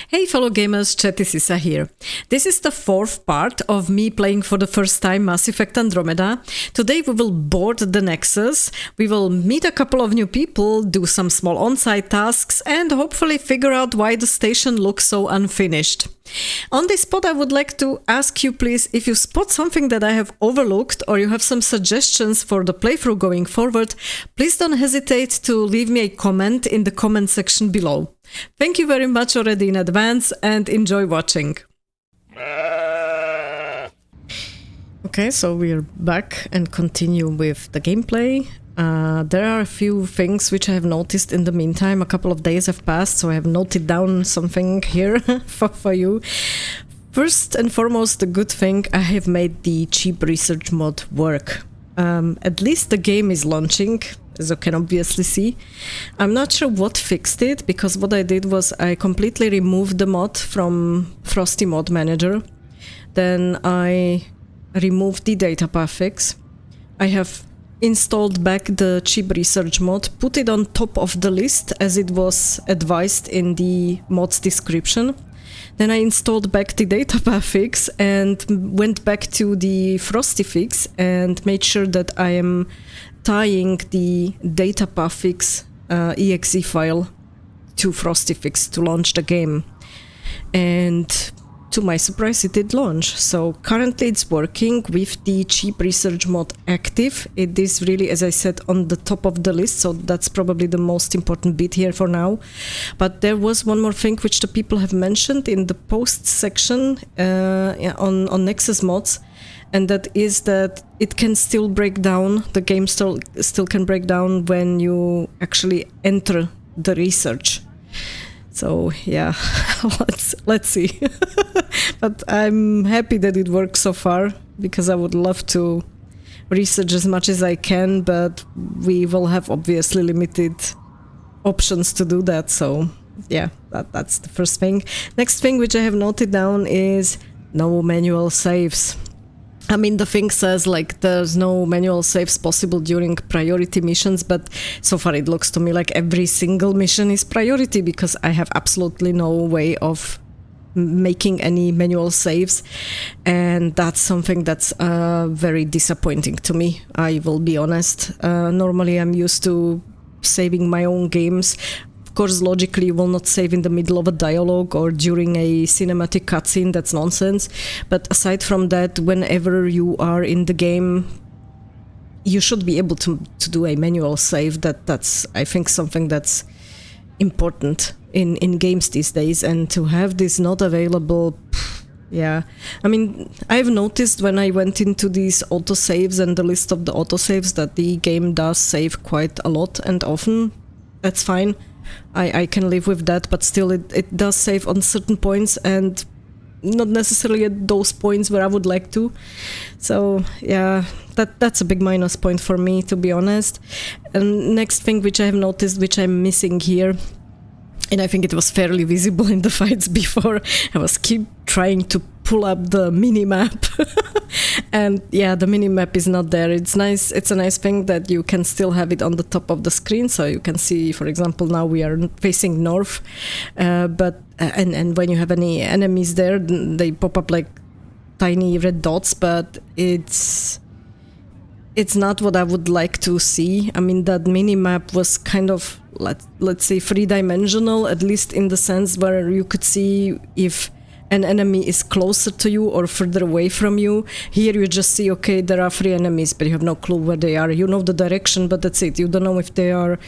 Hey fellow gamers, Chatty Sisa here. This is the fourth part of me playing for the first time Mass Effect Andromeda. Today we will board the Nexus, we will meet a couple of new people, do some small on-site tasks, and hopefully figure out why the station looks so unfinished. On this spot I would like to ask you please, if you spot something that I have overlooked or you have some suggestions for the playthrough going forward, please don't hesitate to leave me a comment in the comment section below. Thank you very much already in advance and enjoy watching. Okay, so we're back and continue with the gameplay. There are a few things which I have noticed in the meantime. A couple of days have passed, so I have noted down something here for you. First and foremost, the good thing, I have made the cheap research mod work. At least the game is launching, as you can obviously see. I'm not sure what fixed it, because what I did was I completely removed the mod from Frosty Mod Manager. Then I removed the data path fix. I have installed back the cheap research mod, put it on top of the list as it was advised in the mod's description. Then I installed back the data path fix and went back to the Frosty fix and made sure that I am tying the data path fix exe file to Frosty fix to launch the game. And to my surprise, it did launch. So currently it's working with the cheap research mod active. It is really, as I said, on the top of the list, so that's probably the most important bit here for now. But there was one more thing which the people have mentioned in the post section on Nexus mods, and that is that it can still break down, the game still can break down when you actually enter the research. So yeah, let's see. But I'm happy that it works so far, because I would love to research as much as I can, but we will have obviously limited options to do that. So yeah, that's the first thing. Next thing which I have noted down is no manual saves. I mean, the thing says like there's no manual saves possible during priority missions, but so far it looks to me like every single mission is priority, because I have absolutely no way of making any manual saves, and that's something that's very disappointing to me, I will be honest. Normally I'm used to saving my own games. Of course, logically, you will not save in the middle of a dialogue or during a cinematic cutscene, that's nonsense. But aside from that, whenever you are in the game, you should be able to do a manual save. That's, I think, something that's important in games these days. And to have this not available, yeah. I mean, I've noticed when I went into these autosaves and the list of the autosaves that the game does save quite a lot and often. That's fine. I can live with that, but still it does save on certain points and not necessarily at those points where I would like to. So yeah, that's a big minus point for me, to be honest. And next thing which I have noticed, which I'm missing here, and I think it was fairly visible in the fights before, I was keep trying to pull up the mini-map. And yeah, the mini-map is not there. It's nice. It's a nice thing that you can still have it on the top of the screen, so you can see, for example, now we are facing north, but when you have any enemies there, they pop up like tiny red dots, but it's not what I would like to see. I mean, that mini-map was kind of, let's say, three-dimensional, at least in the sense where you could see if an enemy is closer to you or further away from you. Here you just see, okay, there are 3 enemies, but you have no clue where they are. You know the direction, but that's it. You don't know if they are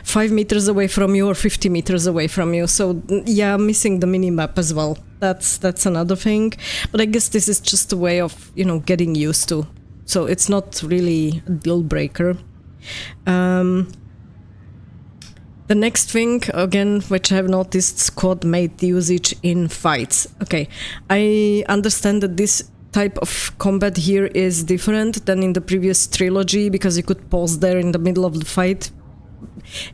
5 meters away from you or 50 meters away from you. So yeah, I'm missing the mini-map as well. That's another thing. But I guess this is just a way of, getting used to. So it's not really a deal breaker. The next thing, again, which I've noticed, squad mate usage in fights. Okay, I understand that this type of combat here is different than in the previous trilogy, because you could pause there in the middle of the fight.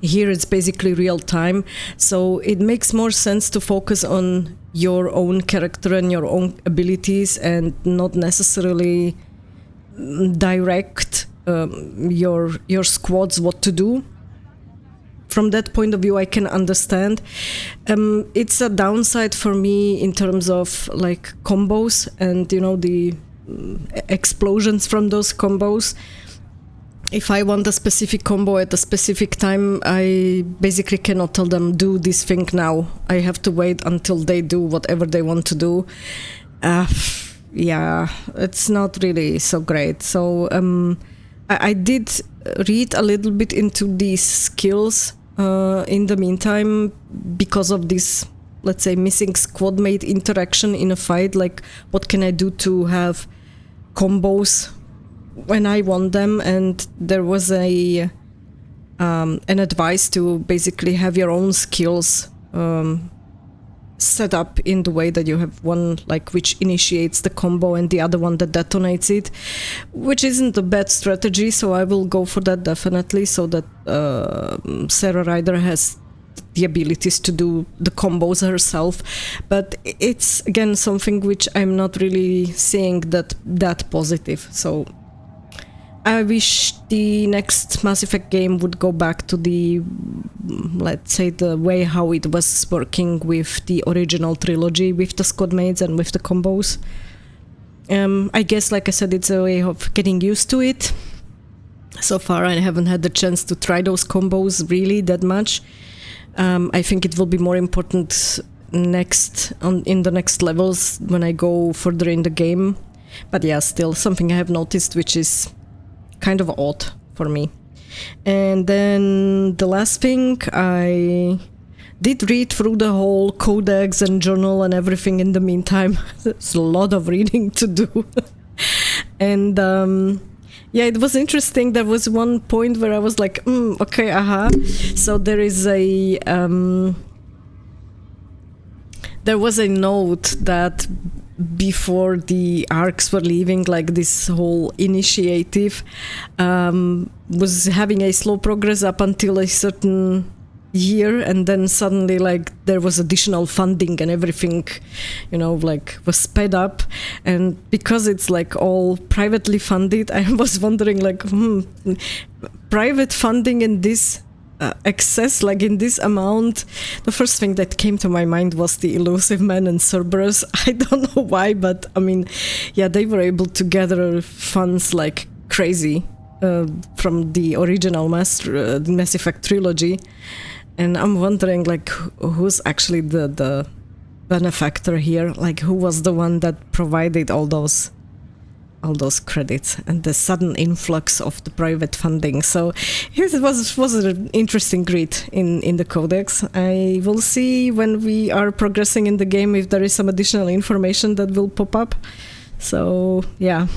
Here it's basically real time, so it makes more sense to focus on your own character and your own abilities and not necessarily direct your squads what to do. from that point of view, I can understand. It's a downside for me in terms of like combos and, you know, the explosions from those combos. If I want a specific combo at a specific time, I basically cannot tell them, do this thing now. I have to wait until they do whatever they want to do. Yeah, it's not really so great. So I did read a little bit into these skills in the meantime because of this, let's say, missing squad mate interaction in a fight. Like, what can I do to have combos when I want them? And there was an advice to basically have your own skills set up in the way that you have one like which initiates the combo and the other one that detonates it, which isn't a bad strategy, so I will go for that definitely, so that Sara Ryder has the abilities to do the combos herself. But it's again something which I'm not really seeing that positive. So I wish the next Mass Effect game would go back to the, let's say, the way how it was working with the original trilogy, with the squad mates and with the combos. I guess, like I said, it's a way of getting used to it. So far, I haven't had the chance to try those combos really that much. I think it will be more important in the next levels when I go further in the game. But yeah, still something I have noticed which is kind of odd for me. And then the last thing, I did read through the whole Codex and journal and everything in the meantime. There's a lot of reading to do. And yeah, it was interesting. There was one point where I was like, okay, So there is there was a note that before the arcs were leaving, like this whole initiative was having a slow progress up until a certain year, and then suddenly like there was additional funding and everything, you know, like was sped up. And because it's like all privately funded, I was wondering like, private funding in this excess, like in this amount, the first thing that came to my mind was the Elusive Man and Cerberus. I don't know why, but I mean, yeah, they were able to gather funds like crazy from the original Mass Effect trilogy. And I'm wondering like who's actually the benefactor here, like who was the one that provided all those credits and the sudden influx of the private funding. So it was an interesting read in the Codex. I will see when we are progressing in the game if there is some additional information that will pop up. So yeah,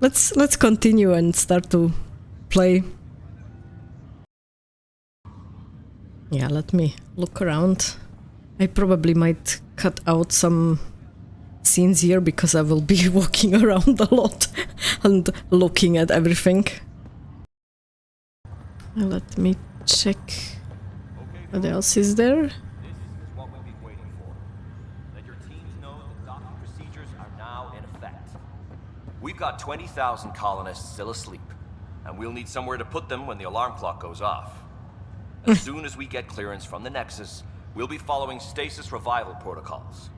let's continue and start to play. Yeah, let me look around. I probably might cut out some scenes here because I will be walking around a lot and looking at everything. Let me check what else is there. This is what we've been waiting for. Let your teams know that docking procedures are now in effect. We've got 20,000 colonists still asleep, and we'll need somewhere to put them when the alarm clock goes off. As soon as we get clearance from the Nexus, we'll be following stasis revival protocols.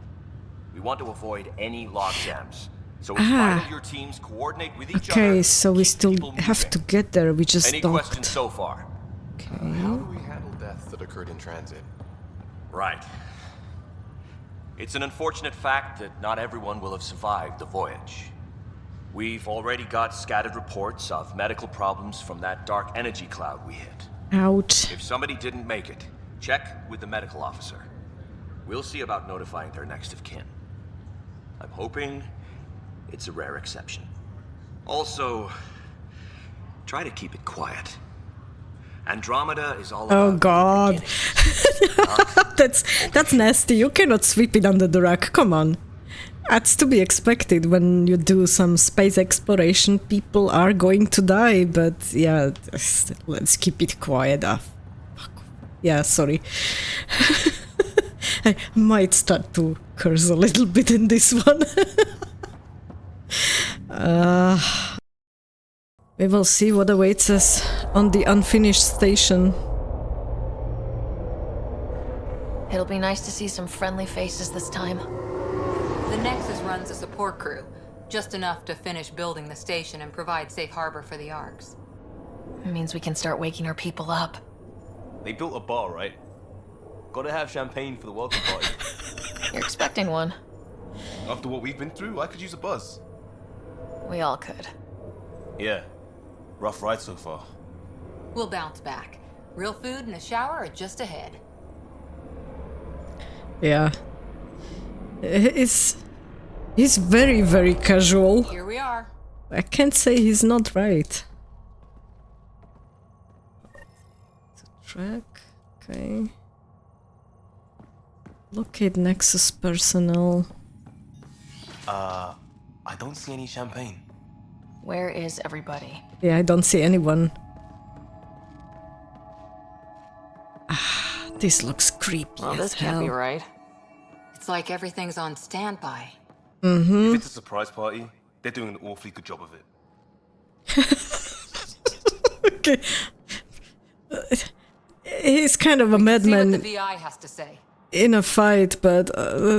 We want to avoid any logjams, so it's vital your teams coordinate with each other. Okay, so we still have to get there. We just Any questions so far? Okay. How do we handle deaths that occurred in transit? Right. It's an unfortunate fact that not everyone will have survived the voyage. We've already got scattered reports of medical problems from that dark energy cloud we hit. Ouch. If somebody didn't make it, check with the medical officer. We'll see about notifying their next of kin. I'm hoping it's a rare exception. Also, try to keep it quiet. Andromeda is all about... Oh god. That's nasty. You cannot sweep it under the rug. Come on. That's to be expected when you do some space exploration. People are going to die, but yeah, let's keep it quiet. Yeah, sorry. I might start to curse a little bit in this one. We will see what awaits us on the unfinished station. It'll be nice to see some friendly faces this time. The Nexus runs a support crew, just enough to finish building the station and provide safe harbor for the Arks. It means we can start waking our people up. They built a bar, right? Gotta have champagne for the welcome party. You're expecting one. After what we've been through, I could use a buzz. We all could. Yeah. Rough ride so far. We'll bounce back. Real food and a shower are just ahead. Yeah. He's very, very casual. Here we are. I can't say he's not right. Track. Okay. Locate Nexus personnel. I don't see any champagne. Where is everybody? Yeah, I don't see anyone. This looks creepy Well, as this can't be hell. right. It's like everything's on standby. If it's a surprise party, they're doing an awfully good job of it. Okay. He's kind of a See what madman the VI has to say. in a fight, but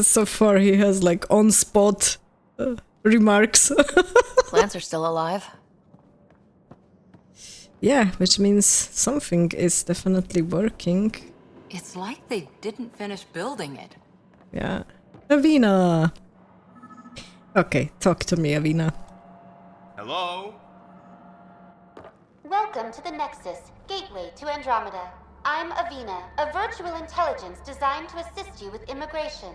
so far he has like on-spot remarks. Lance are still alive. Yeah, which means something is definitely working. It's like they didn't finish building it. Yeah. Avina! Okay, talk to me, Avina. Hello? Welcome to the Nexus, gateway to Andromeda. I'm Avina, a virtual intelligence designed to assist you with immigration.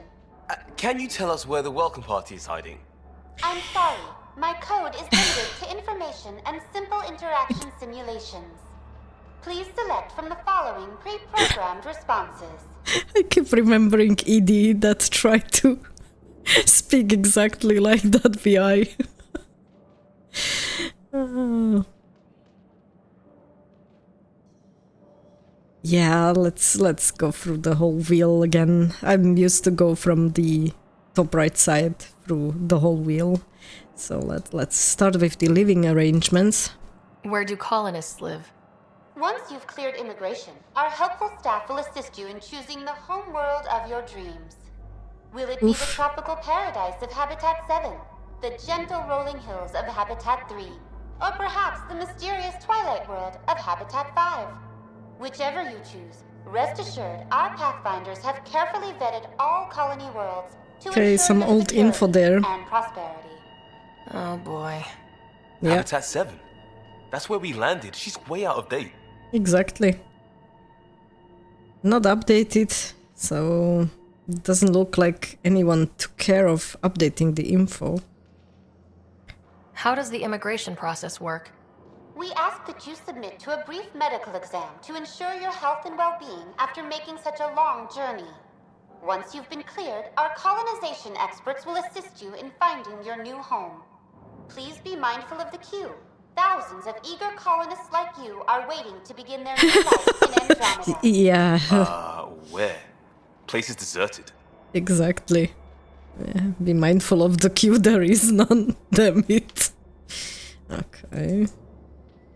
Can you tell us where the welcome party is hiding? I'm sorry, my code is limited to information and simple interaction simulations. Please select from the following pre-programmed responses. I keep remembering ED that tried to speak exactly like that VI. Yeah, let's go through the whole wheel again. I'm used to go from the top right side through the whole wheel. So let's start with the living arrangements. Where do colonists live? Once you've cleared immigration, our helpful staff will assist you in choosing the home world of your dreams. Will it be the tropical paradise of Habitat 7, the gentle rolling hills of Habitat 3, or perhaps the mysterious twilight world of Habitat 5? Whichever you choose, rest assured our Pathfinders have carefully vetted all colony worlds to Okay, ensure some their old info security there. and prosperity. Oh boy. Yeah, Habitat 7. That's where we landed. She's way out of date. exactly. Not updated, so it doesn't look like anyone took care of updating the info. How does the immigration process work? We ask that you submit to a brief medical exam to ensure your health and well-being after making such a long journey. Once you've been cleared, our colonization experts will assist you in finding your new home. Please be mindful of the queue. Thousands of eager colonists like you are waiting to begin their new life in Andromeda. Yeah, Where? Place is deserted. exactly. Yeah, be mindful of the queue, there is none, damn it. Okay.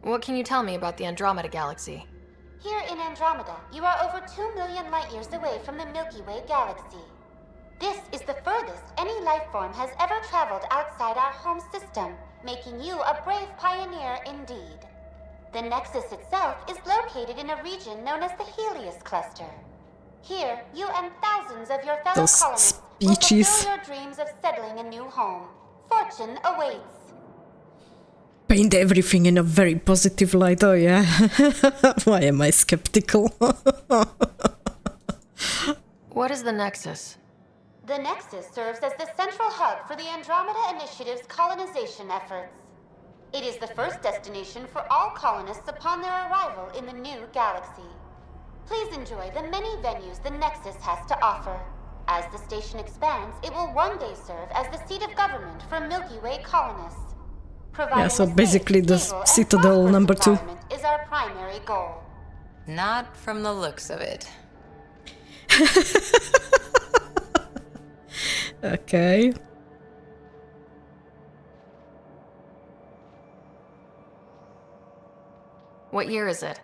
What can you tell me about the Andromeda Galaxy? Here in Andromeda, you are over 2 million light-years away from the Milky Way galaxy. This is the furthest any life form has ever traveled outside our home system, making you a brave pioneer indeed. The Nexus itself is located in a region known as the Helios Cluster. Here, you and thousands of your fellow Those colonists will speeches. fulfill your dreams of settling a new home. Fortune awaits. Paint everything in a very positive light, oh yeah. Why am I skeptical? What is the Nexus? The Nexus serves as the central hub for the Andromeda Initiative's colonization efforts. It is the first destination for all colonists upon their arrival in the new galaxy. Please enjoy the many venues the Nexus has to offer. As the station expands, it will one day serve as the seat of government for Milky Way colonists. Providing so a safe, basically the stable, and Citadel prosperous number 2. environment is our primary goal. Not from the looks of it. Okay. What year is it?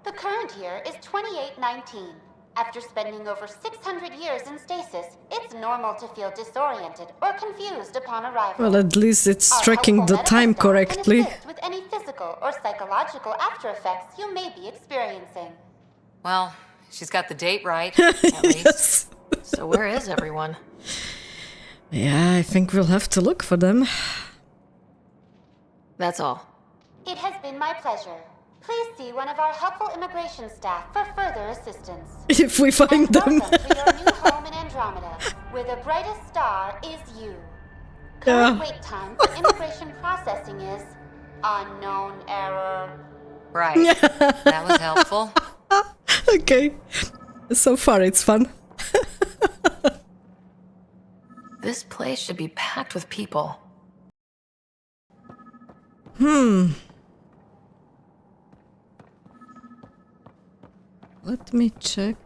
The current year is 2819. After spending over 600 years in stasis, it's normal to feel disoriented or confused upon arrival. Well, at least it's Our tracking helpful the medical time staff can correctly. assist with any physical or psychological after effects you may be experiencing. Well, she's got the date right, at least. Yes. So where is everyone? Yeah, I think we'll have to look for them. That's all. It has been my pleasure. Please see one of our helpful immigration staff for further assistance. If we find And them. welcome to your new home in Andromeda, where the brightest star is you. Current wait time for immigration processing is unknown error. Right. That was helpful. Okay. So far, it's fun. This place should be packed with people. Let me check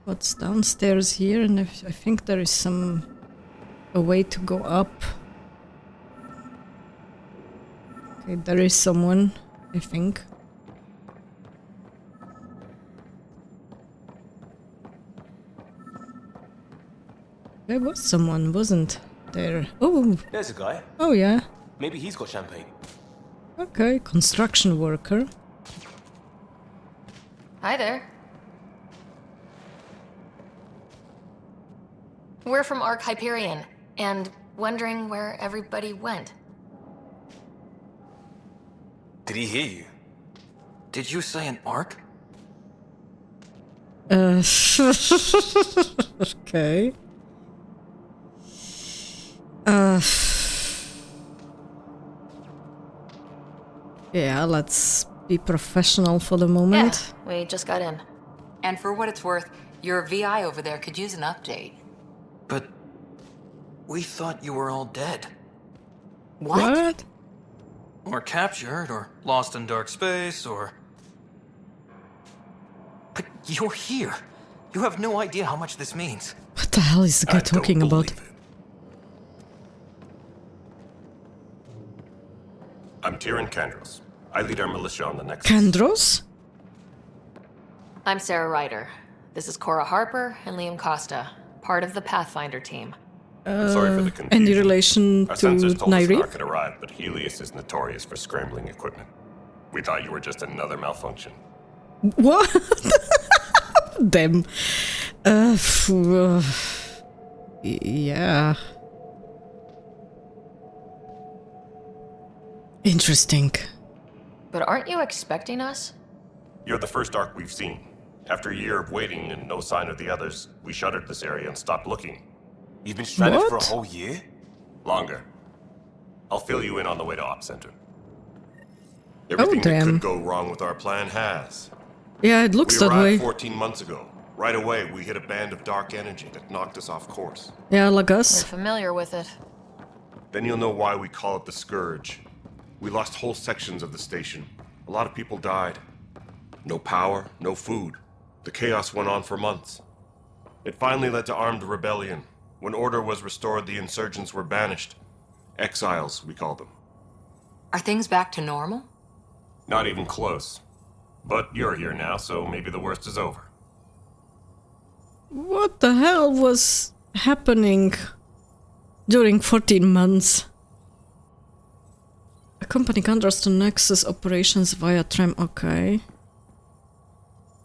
what's downstairs here, and I think there is a way to go up. Okay, there is someone, I think. There was someone, wasn't there? Oh, There's a guy. oh yeah. Maybe he's got champagne. Okay, construction worker. Hi there. We're from Ark Hyperion, and wondering where everybody went. Did he hear you? Did you say an arc? Okay. Yeah, let's be professional for the Yeah, moment. we just got in. And for what it's worth, your VI over there could use an update. But we thought you were all dead. What? Or captured, or lost in dark space, or... But you're here. You have no idea how much this means. What the hell is the guy talking about? I'm Kandros. I lead our militia on the Nexus. Kandros? I'm Sara Ryder. This is Cora Harper and Liam Costa, part of the Pathfinder team. I'm sorry for the confusion. Any relation Our to sensors told us an Nairi? arc had arrived, but Helios is notorious for scrambling equipment. We thought you were just another malfunction. What? Damn. Yeah. Interesting. But aren't you expecting us? You're the first arc we've seen. After a year of waiting and no sign of the others, we shuttered this area and stopped looking. You've been stranded for a What? whole year? Longer. I'll fill you in on the way to Op Center. Everything that damn. could go wrong with our plan has. Yeah, it looks We that way. arrived 14 months ago. Right away, we hit a band of dark energy that knocked us off course. Yeah, like We're us. familiar with it. Then you'll know why we call it the Scourge. We lost whole sections of the station. A lot of people died. No power, no food. The chaos went on for months. It finally led to armed rebellion. When order was restored, the insurgents were banished. Exiles, we call them. Are things back to normal? Not even close. But you're here now, so maybe the worst is over. What the hell was happening during 14 months? Accompany Kandros to Nexus operations via tram. Okay.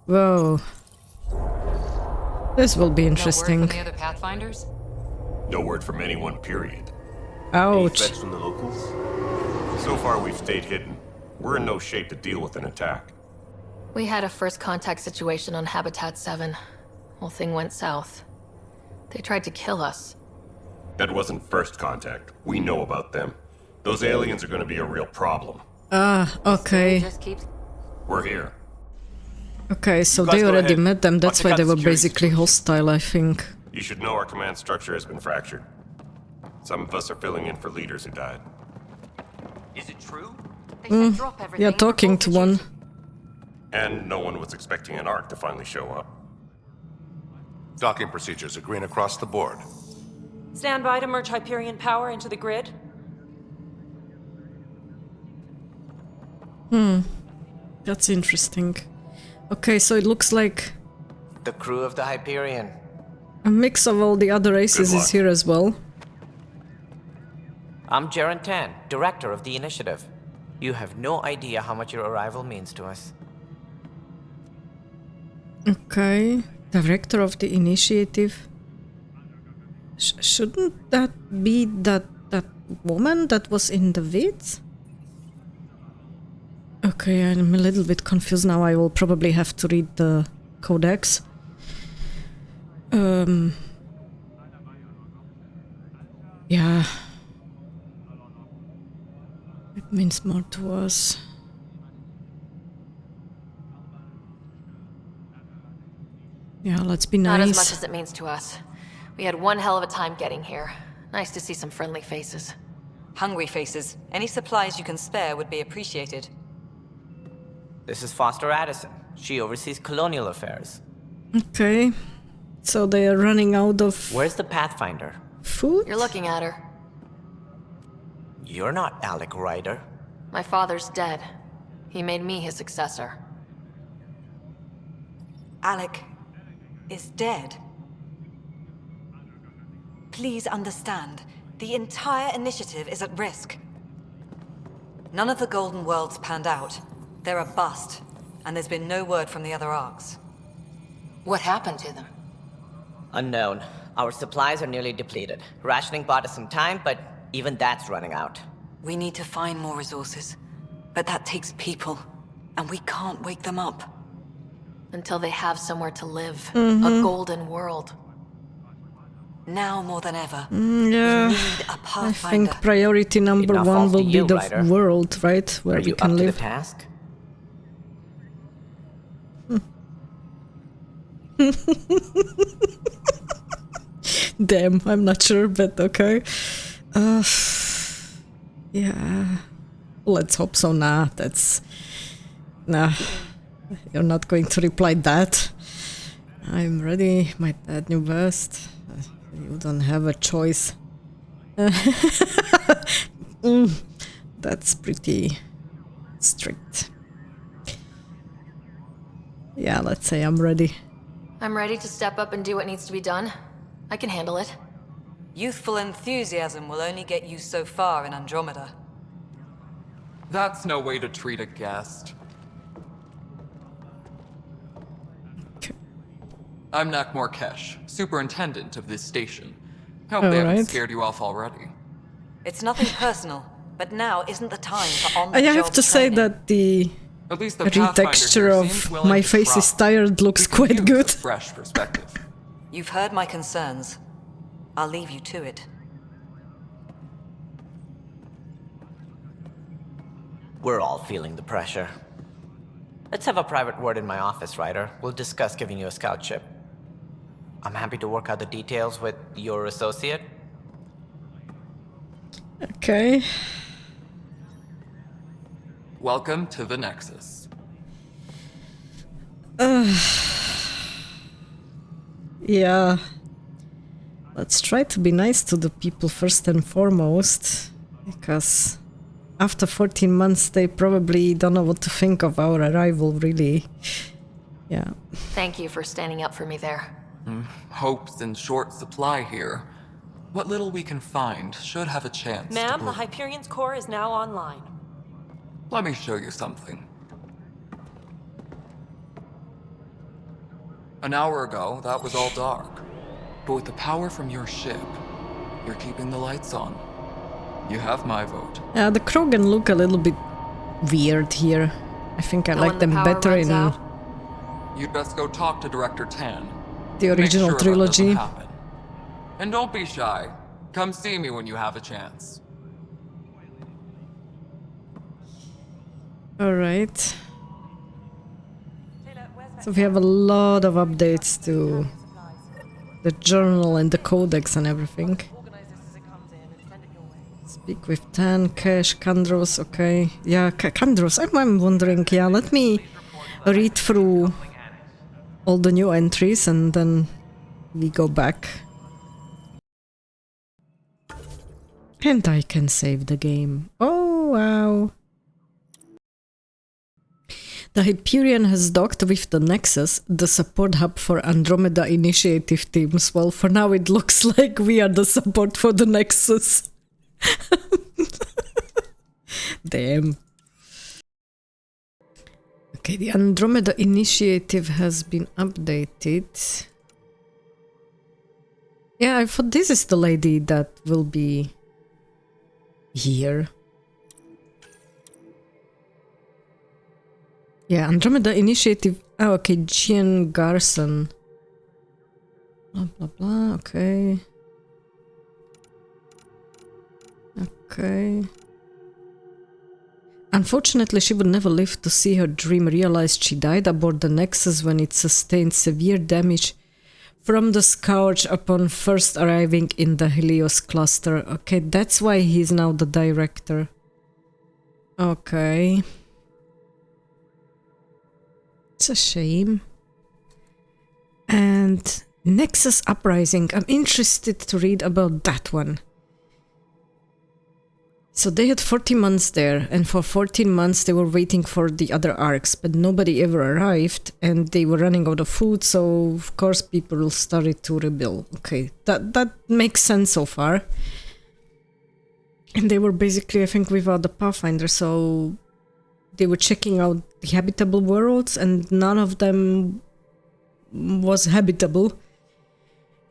Whoa. This will be No word interesting. from the other Pathfinders? No word from anyone, period. Any Ouch. threats from the locals? So far, we've stayed hidden. We're in no shape to deal with an attack. We had a first contact situation on Habitat 7. Whole thing went south. They tried to kill us. That wasn't first contact. We know about them. Those aliens are going to be a real problem. Ah, okay. Just keeps... We're here. Okay, so guys they go already ahead. met them. I'll That's check why out they the were security basically situation. hostile, I think. You should know our command structure has been fractured. Some of us are filling in for leaders who died. Is it true? Yeah, talking to one. And no one was expecting an arc to finally show up. Docking procedures are green across the board. Stand by to merge Hyperion power into the grid. That's interesting. Okay, so it looks like The crew of the Hyperion. A mix of all the other races is here as well. I'm Tann, director of the initiative. You have no idea how much your arrival means to us. Okay, director of the initiative. Shouldn't that be that woman that was in the vids? Okay, I'm a little bit confused now. I will probably have to read the Codex. Yeah. It means more to us. Yeah, let's be nice. Not as much as it means to us. We had one hell of a time getting here. Nice to see some friendly faces. Hungry faces. Any supplies you can spare would be appreciated. This is Foster Addison. She oversees colonial affairs. Okay. So they are running out of... Where's the Pathfinder? Food? You're looking at her. You're not Alec Ryder. My father's dead. He made me his successor. Alec is dead. Please understand, the entire initiative is at risk. None of the Golden Worlds panned out. They're a bust, and there's been no word from the other arcs. What happened to them? Unknown. Our supplies are nearly depleted. Rationing bought us some time, but even that's running out. We need to find more resources, but that takes people, and we can't wake them up. Until they have somewhere to live. A golden world. Now more than ever, yeah, we need a Pathfinder. I think priority number one will be the Ryder. world, right? Where Are we you can up live. to the task? Damn, I'm not sure, but okay. Yeah. Let's hope so. Nah, you're not going to reply that. I'm ready. My dad knew best. You don't have a choice. That's pretty strict. Yeah, let's say I'm ready. I'm ready to step up and do what needs to be done. I can handle it. Youthful enthusiasm will only get you so far in Andromeda. That's no way to treat a guest. Okay. I'm Nakmor Kesh, superintendent of this station. Hope they haven't scared you off already. It's nothing personal, but now isn't the time for on-the-job I have to say that the At least the retexture of my face is tired looks quite good. Fresh perspective. You've heard my concerns. I'll leave you to it. We're all feeling the pressure. Let's have a private word in my office, Ryder. We'll discuss giving you a scout ship. I'm happy to work out the details with your associate. Okay. Welcome to the Nexus. Yeah. Let's try to be nice to the people first and foremost, because after 14 months they probably don't know what to think of our arrival, really. Yeah. Thank you for standing up for me there. Hope's in short supply here. What little we can find should have a chance. Ma'am, the Hyperion's core is now online. Let me show you something. An hour ago, that was all dark. But with the power from your ship, you're keeping the lights on. You have my vote. Yeah, the Krogan look a little bit weird here. I think I like them better in You'd best go talk to Director Tann. the original Make sure trilogy. that doesn't happen. And don't be shy. Come see me when you have a chance. Alright. So we have a lot of updates to the journal and the codex and everything. Speak with Tann, Kesh, Kandros, okay. Yeah, Kandros, I'm wondering, yeah, let me read through all the new entries and then we go back. And I can save the game. Oh, wow. The Hyperion has docked with the Nexus, the support hub for Andromeda initiative teams. Well, for now it looks like we are the support for the Nexus. Damn. Okay, the Andromeda initiative has been updated. Yeah, I thought this is the lady that will be here. Yeah, Andromeda initiative. Oh, okay, Jean Garson. Blah, blah, blah. Okay. Okay. Unfortunately, she would never live to see her dream realized. She died aboard the Nexus when it sustained severe damage from the Scourge upon first arriving in the Helios cluster. Okay, that's why he's now the director. Okay. It's a shame. And Nexus Uprising. I'm interested to read about that one. So they had 40 months there, and for 14 months they were waiting for the other arcs, but nobody ever arrived, and they were running out of food, so of course people started to rebel. Okay, that makes sense so far. And they were basically, I think, without the Pathfinder, so they were checking out the habitable worlds, and none of them was habitable.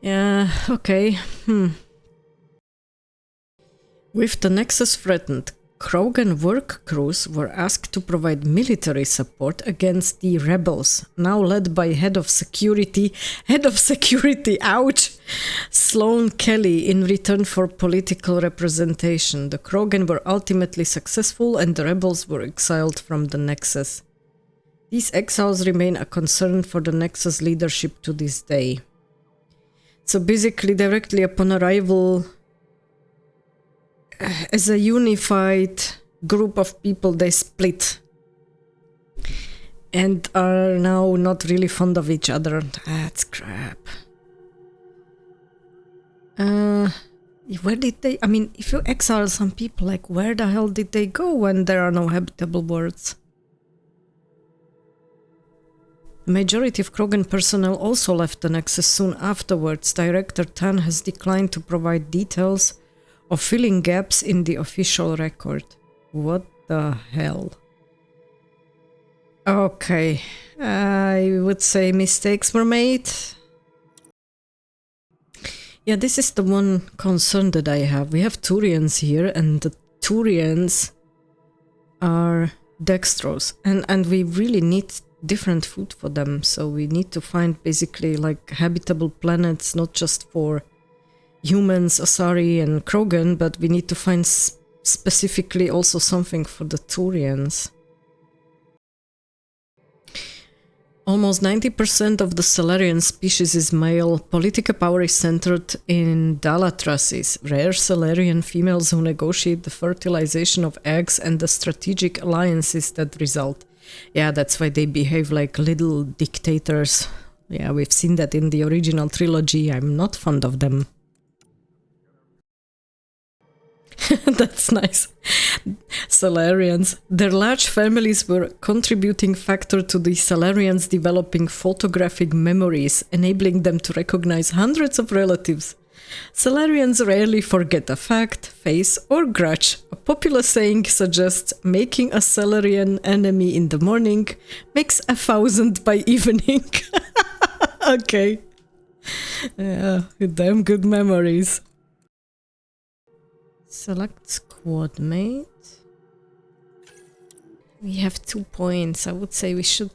Yeah, okay, With the Nexus threatened, Krogan work crews were asked to provide military support against the rebels, now led by Head of Security, ouch, Sloan Kelly, in return for political representation. The Krogan were ultimately successful and the rebels were exiled from the Nexus. These exiles remain a concern for the Nexus leadership to this day. So basically, directly upon arrival, as a unified group of people, they split and are now not really fond of each other. That's crap. Where did they... I mean, if you exile some people, like, where the hell did they go when there are no habitable worlds? The majority of Krogan personnel also left the Nexus soon afterwards. Director Tann has declined to provide details of filling gaps in the official record. What the hell? Okay, I would say mistakes were made. Yeah, this is the one concern that I have. We have Turians here, and the Turians are dextrose, and we really need different food for them, so we need to find basically like habitable planets, not just for humans, Asari and Krogan, but we need to find specifically also something for the Turians. Almost 90% of the Salarian species is male. Political power is centered in Dalatrasis, rare Salarian females who negotiate the fertilization of eggs and the strategic alliances that result. Yeah, that's why they behave like little dictators. Yeah, we've seen that in the original trilogy. I'm not fond of them. That's nice. Salarians. Their large families were a contributing factor to the Salarians developing photographic memories, enabling them to recognize hundreds of relatives. Salarians rarely forget a fact, face, or grudge. A popular saying suggests making a Salarian enemy in the morning makes 1,000 by evening. Okay. Yeah, damn good memories. Select squad mate. We have 2 points. I would say we should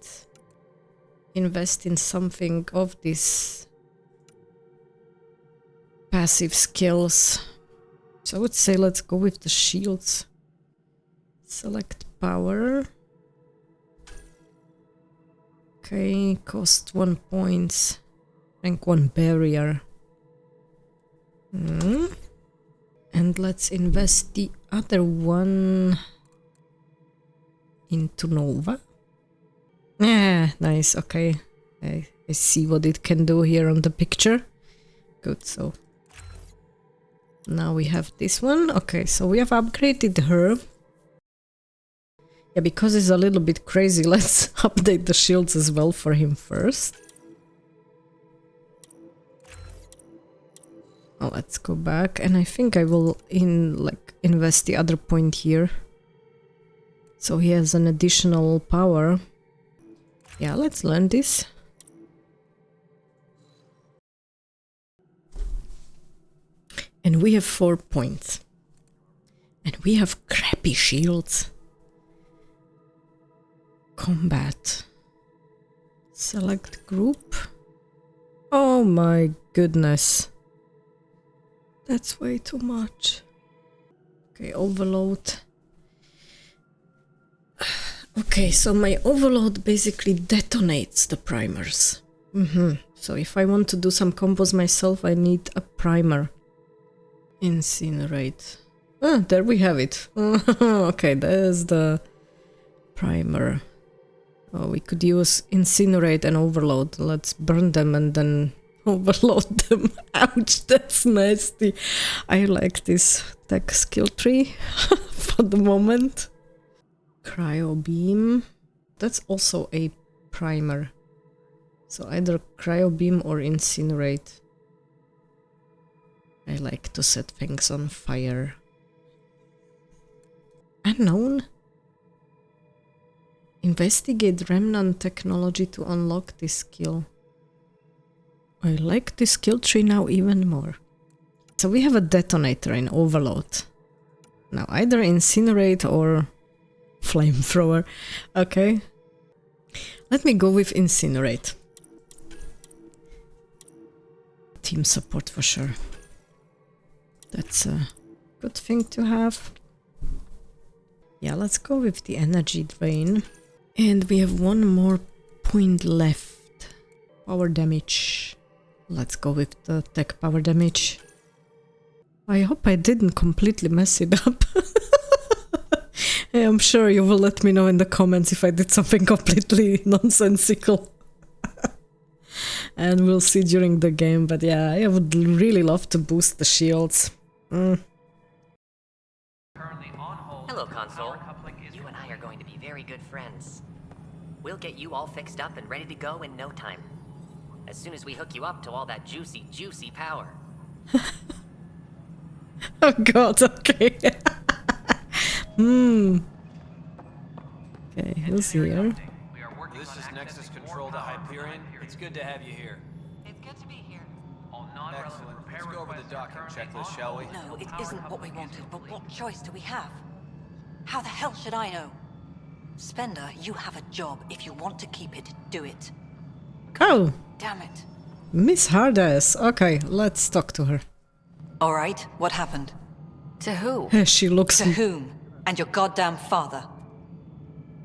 invest in something of these passive skills. So I would say let's go with the shields. Select power. Okay, cost 1 point. Rank 1 barrier. And let's invest the other one into Nova. Yeah, nice, okay. I see what it can do here on the picture. Good, so now we have this one. Okay, so we have upgraded her. Yeah, because he's a little bit crazy, let's update the shields as well for him first. Oh, let's go back, and I think I will invest the other point here. So he has an additional power. Yeah, let's learn this. And we have 4 points. And we have crappy shields. Combat. Select group. Oh my goodness. That's way too much. Okay, overload. Okay, so my overload basically detonates the primers. So if I want to do some combos myself, I need a primer. Incinerate. Ah, there we have it. Okay, there's the primer. Oh, we could use incinerate and overload. Let's burn them and then overload them. Ouch, that's nasty. I like this tech skill tree for the moment. Cryo beam. That's also a primer. So either cryo beam or incinerate. I like to set things on fire. Unknown? Investigate remnant technology to unlock this skill. I like this skill tree now even more. So we have a detonator in overload. Now either incinerate or flamethrower. Okay. Let me go with incinerate. Team support for sure. That's a good thing to have. Yeah, let's go with the energy drain. And we have 1 more point left. Power damage. Let's go with the tech power damage. I hope I didn't completely mess it up. I'm sure you will let me know in the comments if I did something completely nonsensical. And we'll see during the game, but yeah, I would really love to boost the shields. Hello, console. You and I are going to be very good friends. We'll get you all fixed up and ready to go in no time. As soon as we hook you up to all that juicy, juicy power. Oh god, okay. Okay, who's here? This is Nexus Control to Hyperion. It's good to have you here. It's good to be here. Excellent. Let's go over the docking checklist, shall we? No, it isn't what we wanted, but what choice do we have? How the hell should I know? Spender, you have a job. If you want to keep it, do it. Oh! Damn it. Miss Hardass. Okay, let's talk to her. Alright, what happened? To who? She looks... To whom? And your goddamn father.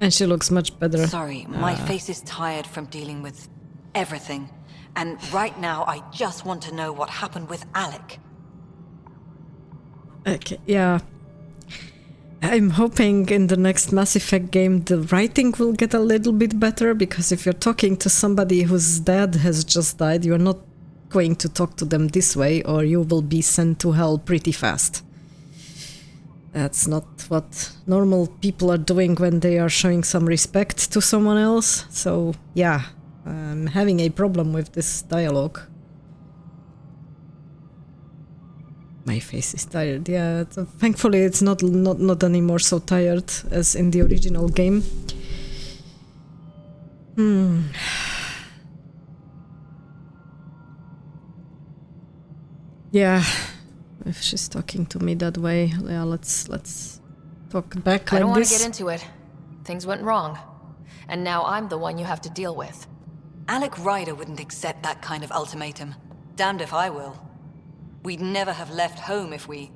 And she looks much better. Sorry, my face is tired from dealing with everything. And right now, I just want to know what happened with Alec. Okay, yeah. I'm hoping in the next Mass Effect game the writing will get a little bit better, because if you're talking to somebody whose dad has just died, you're not going to talk to them this way, or you will be sent to hell pretty fast. That's not what normal people are doing when they are showing some respect to someone else. So, yeah, I'm having a problem with this dialogue. My face is tired, yeah. Thankfully it's not anymore so tired as in the original game. Yeah, if she's talking to me that way, yeah, let's talk back like this. I don't want to get into it. Things went wrong. And now I'm the one you have to deal with. Alec Ryder wouldn't accept that kind of ultimatum. Damned if I will. We'd never have left home if we...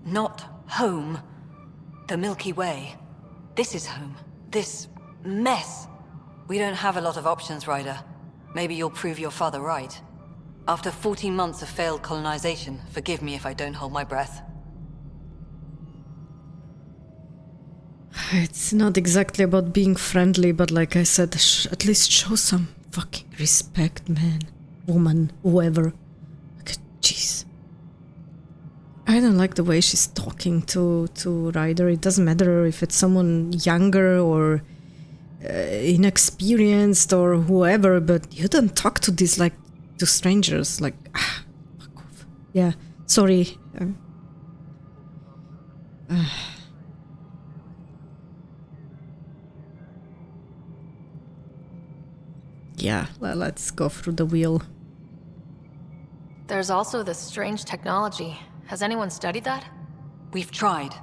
Not home. The Milky Way. This is home. This mess. We don't have a lot of options, Ryder. Maybe you'll prove your father right. After 14 months of failed colonization, forgive me if I don't hold my breath. It's not exactly about being friendly, but like I said, at least show some fucking respect, man. Woman, whoever. Jeez. I don't like the way she's talking to Ryder. It doesn't matter if it's someone younger or inexperienced or whoever, but you don't talk to these like to strangers. Like, fuck off. Yeah, sorry. Yeah, let's go through the wheel. There's also this strange technology. Has anyone studied that? We've tried.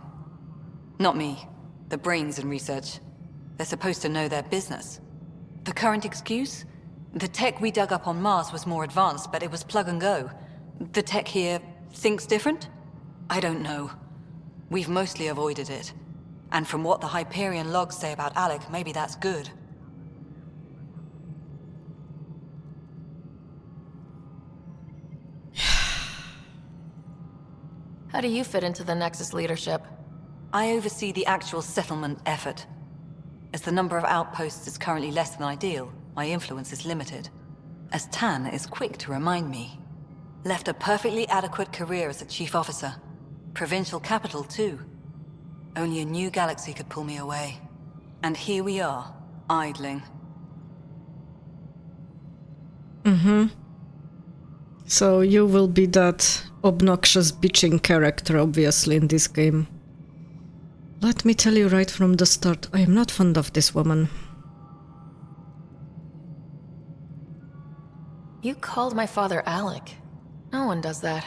Not me. The brains in research. They're supposed to know their business. The current excuse? The tech we dug up on Mars was more advanced, but it was plug and go. The tech here thinks different? I don't know. We've mostly avoided it. And from what the Hyperion logs say about Alec, maybe that's good. How do you fit into the Nexus leadership? I oversee the actual settlement effort. As the number of outposts is currently less than ideal, my influence is limited. As Tann is quick to remind me. Left a perfectly adequate career as a chief officer. Provincial capital, too. Only a new galaxy could pull me away. And here we are, idling. So you will be that obnoxious bitching character, obviously, in this game. Let me tell you right from the start, I am not fond of this woman. You called my father Alec. No one does that.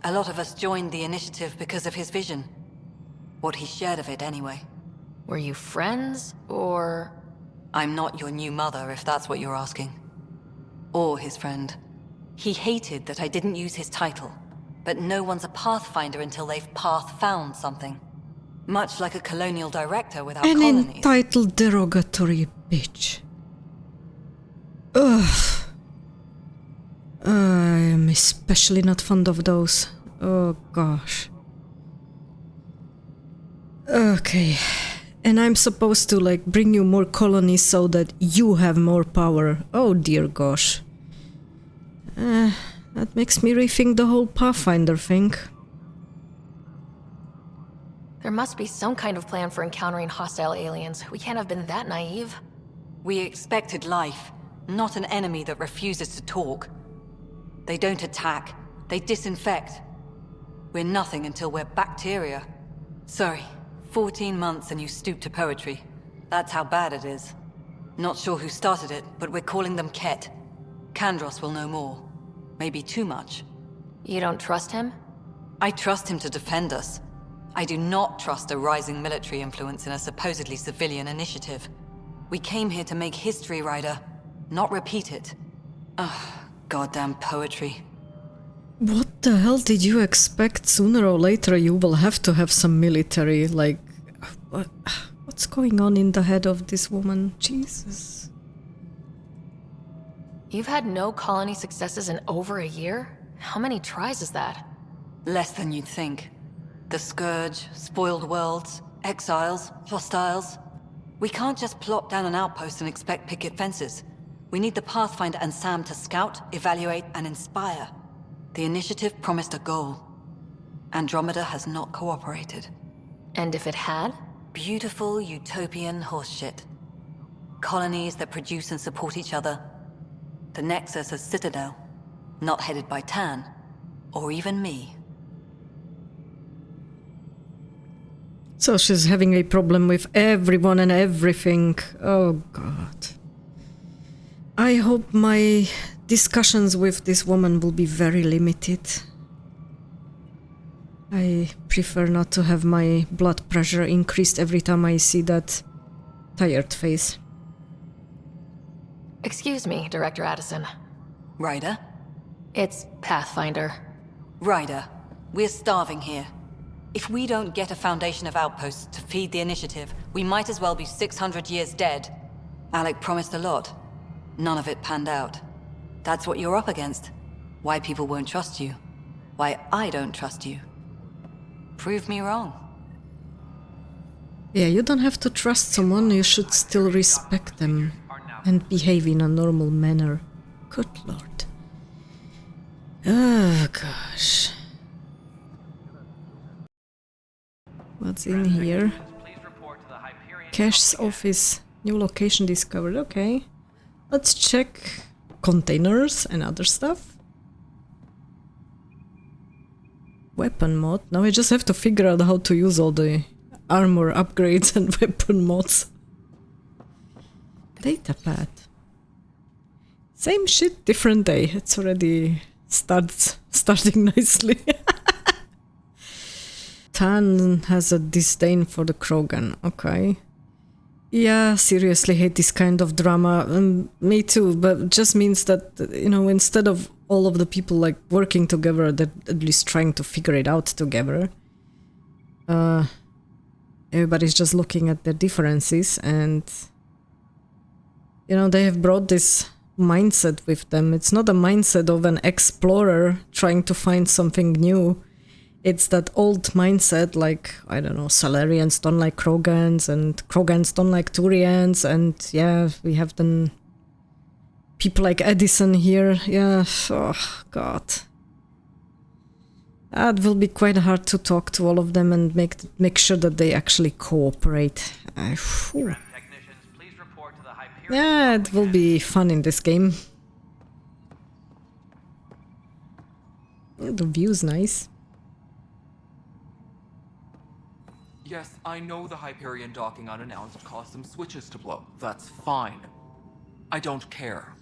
A lot of us joined the initiative because of his vision. What he shared of it, anyway. Were you friends, or...? I'm not your new mother, if that's what you're asking. Or his friend. He hated that I didn't use his title. But no one's a pathfinder until they've path-found something. Much like a colonial director without colonies. An entitled derogatory bitch. Ugh. I'm especially not fond of those. Oh gosh. Okay. And I'm supposed to like bring you more colonies so that you have more power. Oh dear gosh. That makes me rethink the whole Pathfinder thing. There must be some kind of plan for encountering hostile aliens. We can't have been that naive. We expected life, not an enemy that refuses to talk. They don't attack, they disinfect. We're nothing until we're bacteria. Sorry, 14 months and you stoop to poetry. That's how bad it is. Not sure who started it, but we're calling them Ket. Kandros will know more. Maybe too much. You don't trust him? I trust him to defend us. I do not trust a rising military influence in a supposedly civilian initiative. We came here to make history, Ryder, not repeat it. Ugh, goddamn poetry. What the hell did you expect? Sooner or later you will have to have some military, like... What's going on in the head of this woman? Jesus. You've had no colony successes in over a year? How many tries is that? Less than you'd think. The Scourge, spoiled worlds, exiles, hostiles. We can't just plop down an outpost and expect picket fences. We need the Pathfinder and Sam to scout, evaluate, and inspire. The initiative promised a goal. Andromeda has not cooperated. And if it had? Beautiful utopian horseshit. Colonies that produce and support each other. The Nexus as Citadel. Not headed by Tann. Or even me. So she's having a problem with everyone and everything. Oh god. I hope my discussions with this woman will be very limited. I prefer not to have my blood pressure increased every time I see that tired face. Excuse me, Director Addison. Ryder? It's Pathfinder. Ryder, we're starving here. If we don't get a foundation of outposts to feed the initiative, we might as well be 600 years dead. Alec promised a lot. None of it panned out. That's what you're up against. Why people won't trust you. Why I don't trust you. Prove me wrong. Yeah, you don't have to trust someone, you should still respect them and behave in a normal manner. Good lord. Oh gosh. What's in here? Kesh's office. New location discovered. Okay. Let's check containers and other stuff. Weapon mod. Now I just have to figure out how to use all the armor upgrades and weapon mods. Datapad. Same shit, different day. It's already starting nicely. Tann has a disdain for the Krogan. Okay. Yeah, seriously hate this kind of drama. Me too, but it just means that, you know, instead of all of the people like working together, they're at least trying to figure it out together. Everybody's just looking at their differences, and you know, they have brought this mindset with them. It's not a mindset of an explorer trying to find something new. It's that old mindset, like, I don't know, Salarians don't like Krogans, and Krogans don't like Turians, and yeah, we have then people like Addison here. Yeah, oh god. It will be quite hard to talk to all of them and make sure that they actually cooperate. Yeah, it will be fun in this game. The view's nice. Yes, I know the Hyperion docking unannounced caused some switches to blow. That's fine. I don't care.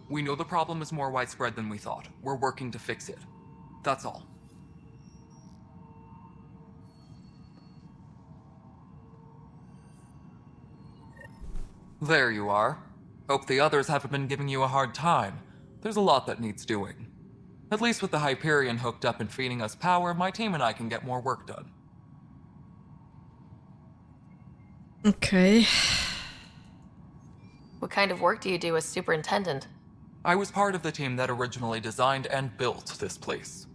We know the problem is more widespread than we thought. We're working to fix it. That's all. There you are. Hope the others haven't been giving you a hard time. There's a lot that needs doing. At least with the Hyperion hooked up and feeding us power, my team and I can get more work done. Okay. What kind of work do you do as superintendent? I was part of the team that originally designed and built this place.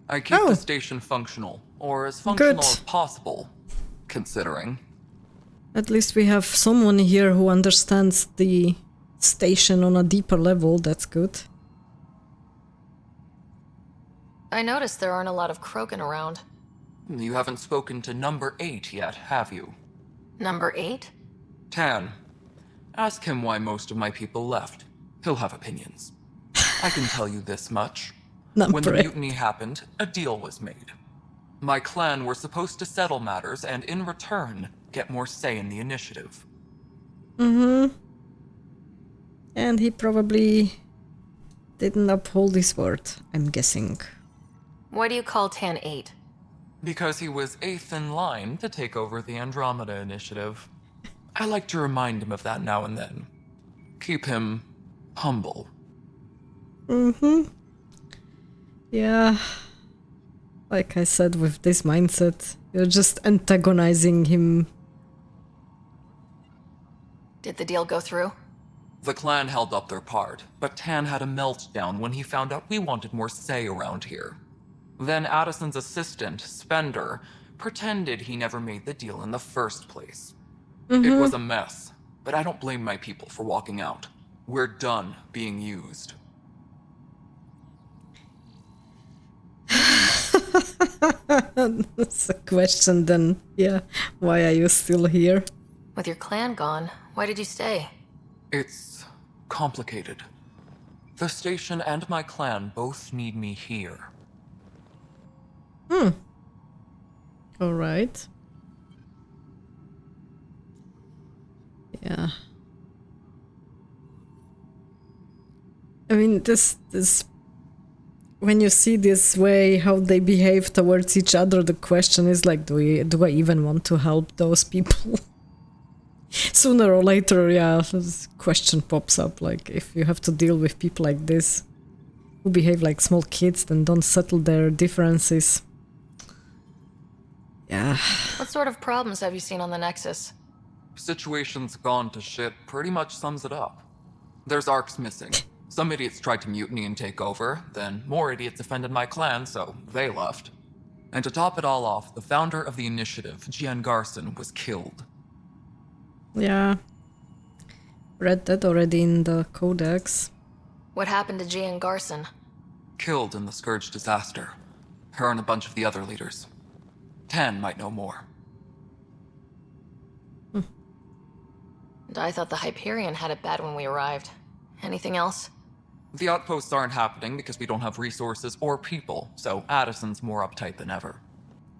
I keep the station functional, or as functional as possible, considering. At least we have someone here who understands the station on a deeper level. That's good. I noticed there aren't a lot of Krogan around. You haven't spoken to number 8 yet, have you? Number 8? Tann. Ask him why most of my people left. He'll have opinions. I can tell you this much. When the mutiny happened, a deal was made. My clan were supposed to settle matters and, in return, get more say in the initiative. Mm-hmm. And he probably didn't uphold his word, I'm guessing. Why do you call Tann 8? Because he was 8th in line to take over the Andromeda initiative. I like to remind him of that now and then. Keep him humble. Mm-hmm. Yeah. Like I said, with this mindset, you're just antagonizing him. Did the deal go through? The clan held up their part, but Tann had a meltdown when he found out we wanted more say around here. Then Addison's assistant, Spender, pretended he never made the deal in the first place. It was a mess, but I don't blame my people for walking out. We're done being used. That's a question then. Yeah, why are you still here? With your clan gone, why did you stay? It's complicated. The station and my clan both need me here. All right. Yeah. I mean, this when you see this way how they behave towards each other, the question is like, do I even want to help those people? Sooner or later, yeah, this question pops up, like, if you have to deal with people like this who behave like small kids, then don't settle their differences. Yeah. What sort of problems have you seen on the Nexus? Situation's gone to shit pretty much sums it up. There's arcs missing. Some idiots tried to mutiny and take over, then more idiots offended my clan, so they left. And to top it all off, the founder of the initiative, Gian Garson, was killed. Yeah. Read that already in the Codex. What happened to Gian Garson? Killed in the Scourge disaster. Her and a bunch of the other leaders. Tann might know more. And I thought the Hyperion had it bad when we arrived. Anything else? The outposts aren't happening because we don't have resources or people, so Addison's more uptight than ever.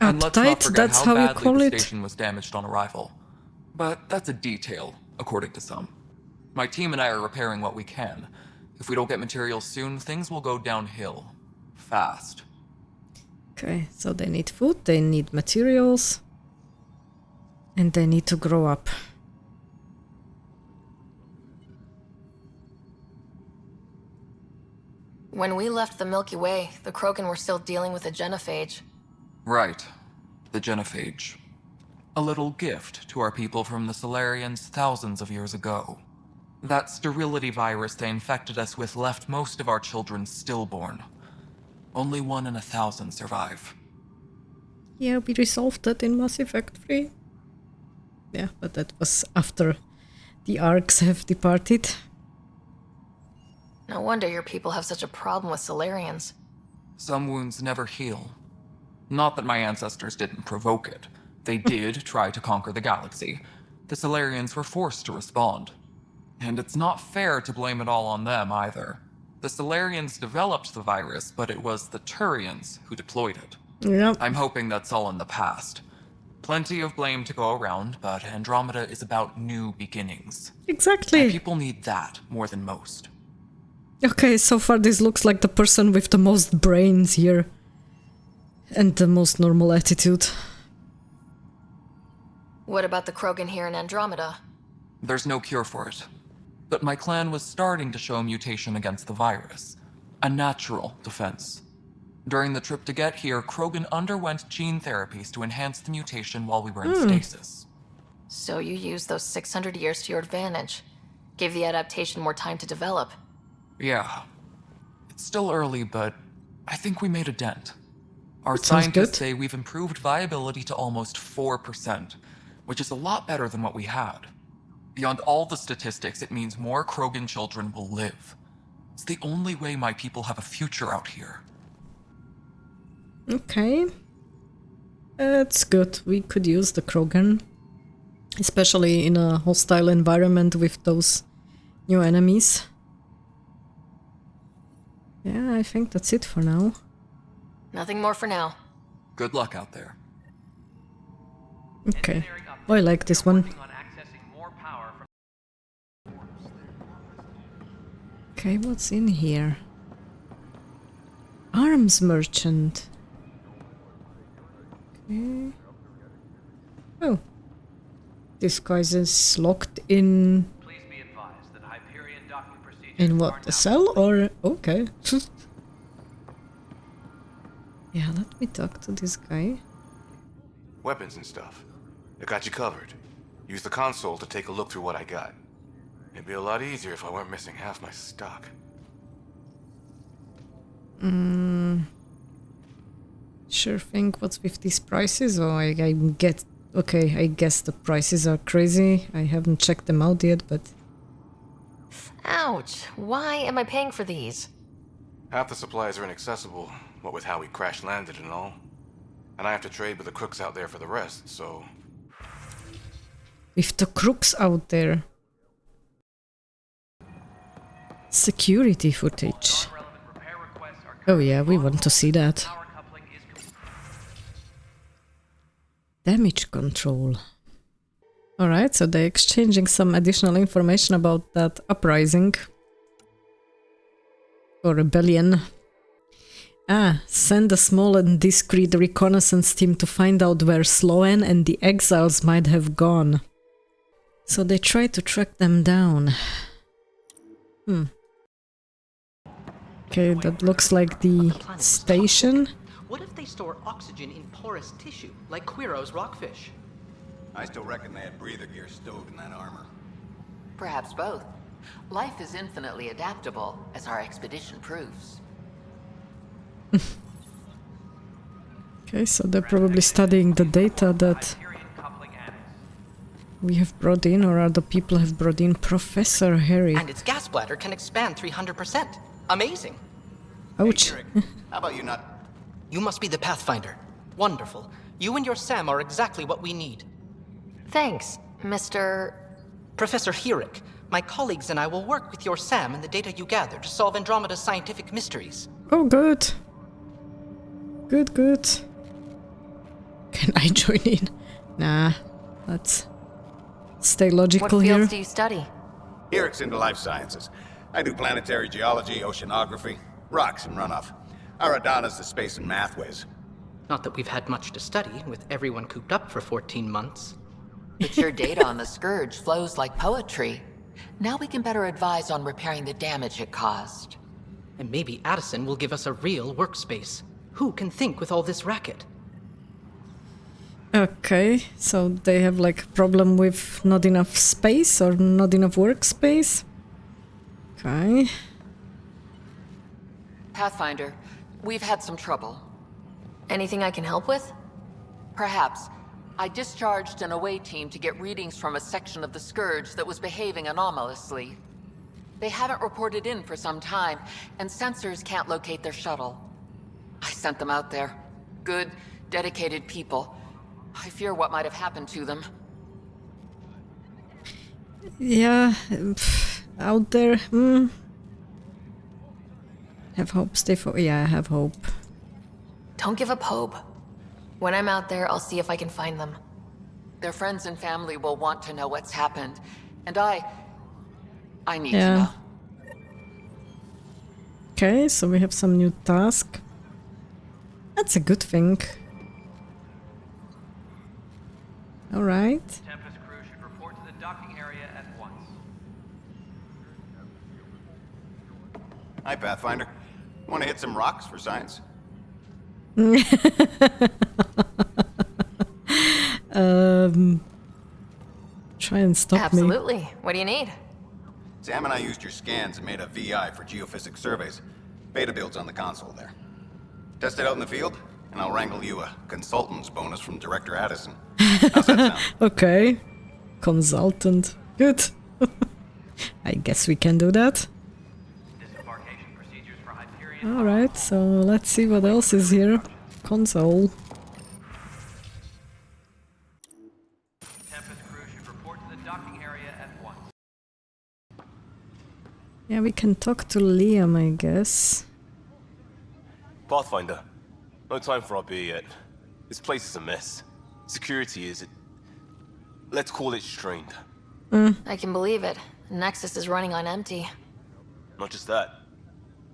And let's not Uptight? forget That's how how you badly call the it? station was damaged on arrival. But that's a detail, according to some. My team and I are repairing what we can. If we don't get materials soon, things will go downhill. Fast. Okay, so they need food, they need materials, and they need to grow up. When we left the Milky Way, the Krogan were still dealing with the genophage. Right. The genophage. A little gift to our people from the Solarians thousands of years ago. That sterility virus they infected us with left most of our children stillborn. Only 1 in 1,000 survive. Yeah, we resolved that in Mass Effect 3. Yeah, but that was after the arcs have departed. No wonder your people have such a problem with Solarians. Some wounds never heal. Not that my ancestors didn't provoke it. They did try to conquer the galaxy. The Solarians were forced to respond. And it's not fair to blame it all on them either. The Solarians developed the virus, but it was the Turians who deployed it. Yep. I'm hoping that's all in the past. Plenty of blame to go around, but Andromeda is about new beginnings. Exactly. And people need that more than most. Okay, so far this looks like the person with the most brains here. And the most normal attitude. What about the Krogan here in Andromeda? There's no cure for it. But my clan was starting to show a mutation against the virus. A natural defense. During the trip to get here, Krogan underwent gene therapies to enhance the mutation while we were in stasis. So you used those 600 years to your advantage. Gave the adaptation more time to develop. Yeah. It's still early, but I think we made a dent. Our That sounds scientists good. say we've improved viability to almost 4%, which is a lot better than what we had. Beyond all the statistics, it means more Krogan children will live. It's the only way my people have a future out here. Okay. That's good. We could use the Krogan. Especially in a hostile environment with those new enemies. Yeah, I think that's it for now. Nothing more for now. Good luck out there. Okay. Oh, I like this one. Okay, what's in here? Arms merchant. Okay. Oh. This guy's is locked in... In what? The cell or... Okay. Yeah, let me talk to this guy. Weapons and stuff. I got you covered. Use the console to take a look through what I got. It'd be a lot easier if I weren't missing half my stock. Sure thing. What's with these prices? Oh, I get... Okay, I guess the prices are crazy. I haven't checked them out yet, but... Ouch! Why am I paying for these? Half the supplies are inaccessible, what with how we crash-landed and all. And I have to trade with the crooks out there for the rest, so... With the crooks out there. Security footage. Oh yeah, we want to see that. Damage control. Alright, so they're exchanging some additional information about that uprising. Or rebellion. Ah, send a small and discreet reconnaissance team to find out where Sloan and the exiles might have gone. So they try to track them down. Okay, that looks like the station. What if they store oxygen in porous tissue, like Quiro's rockfish? I still reckon they had breather gear stowed in that armor. Perhaps both. Life is infinitely adaptable, as our expedition proves. Okay, so they're probably studying the data that we have brought in, or other people have brought in. Professor Harry. And its gas bladder can expand 300%. Amazing. Ouch. How about you not... You must be the Pathfinder. Wonderful. You and your Sam are exactly what we need. Thanks, Mr. Professor Herrick, my colleagues and I will work with your SAM and the data you gather to solve Andromeda's scientific mysteries. Oh, good. Good, good. Can I join in? Nah, let's stay logical What here. fields do you study? Herrick's into life sciences. I do planetary geology, oceanography, rocks and runoff. Aradana's the space and math whiz. Not that we've had much to study, with everyone cooped up for 14 months. But your data on the Scourge flows like poetry. Now we can better advise on repairing the damage it caused. And maybe Addison will give us a real workspace. Who can think with all this racket? Okay, so they have like a problem with not enough space or not enough workspace. Okay. Pathfinder, we've had some trouble. Anything I can help with? Perhaps. I discharged an away team to get readings from a section of the Scourge that was behaving anomalously. They haven't reported in for some time, and sensors can't locate their shuttle. I sent them out there. Good, dedicated people. I fear what might have happened to them. Yeah, out there. Have hope, stay for. Yeah, I have hope. Don't give up hope. When I'm out there, I'll see if I can find them. Their friends and family will want to know what's happened, and I need to Yeah. know. Okay, so we have some new task. That's a good thing. All right. Tempest crew should report to the docking area at once. Hi, Pathfinder. Want to hit some rocks for science? Try and stop me. Absolutely. What do you need? Sam and I used your scans and made a VI for geophysics surveys. Beta builds on the console there. Test it out in the field, and I'll wrangle you a consultant's bonus from Director Addison. How's that sound? Okay. Consultant. Good. I guess we can do that. Alright, so let's see what else is here. Console. Tempest crew should report to the docking area at once. Yeah, we can talk to Liam, I guess. Pathfinder, no time for our beer yet. This place is a mess. Security is, let's call it strained. I can believe it. Nexus is running on empty. Not just that.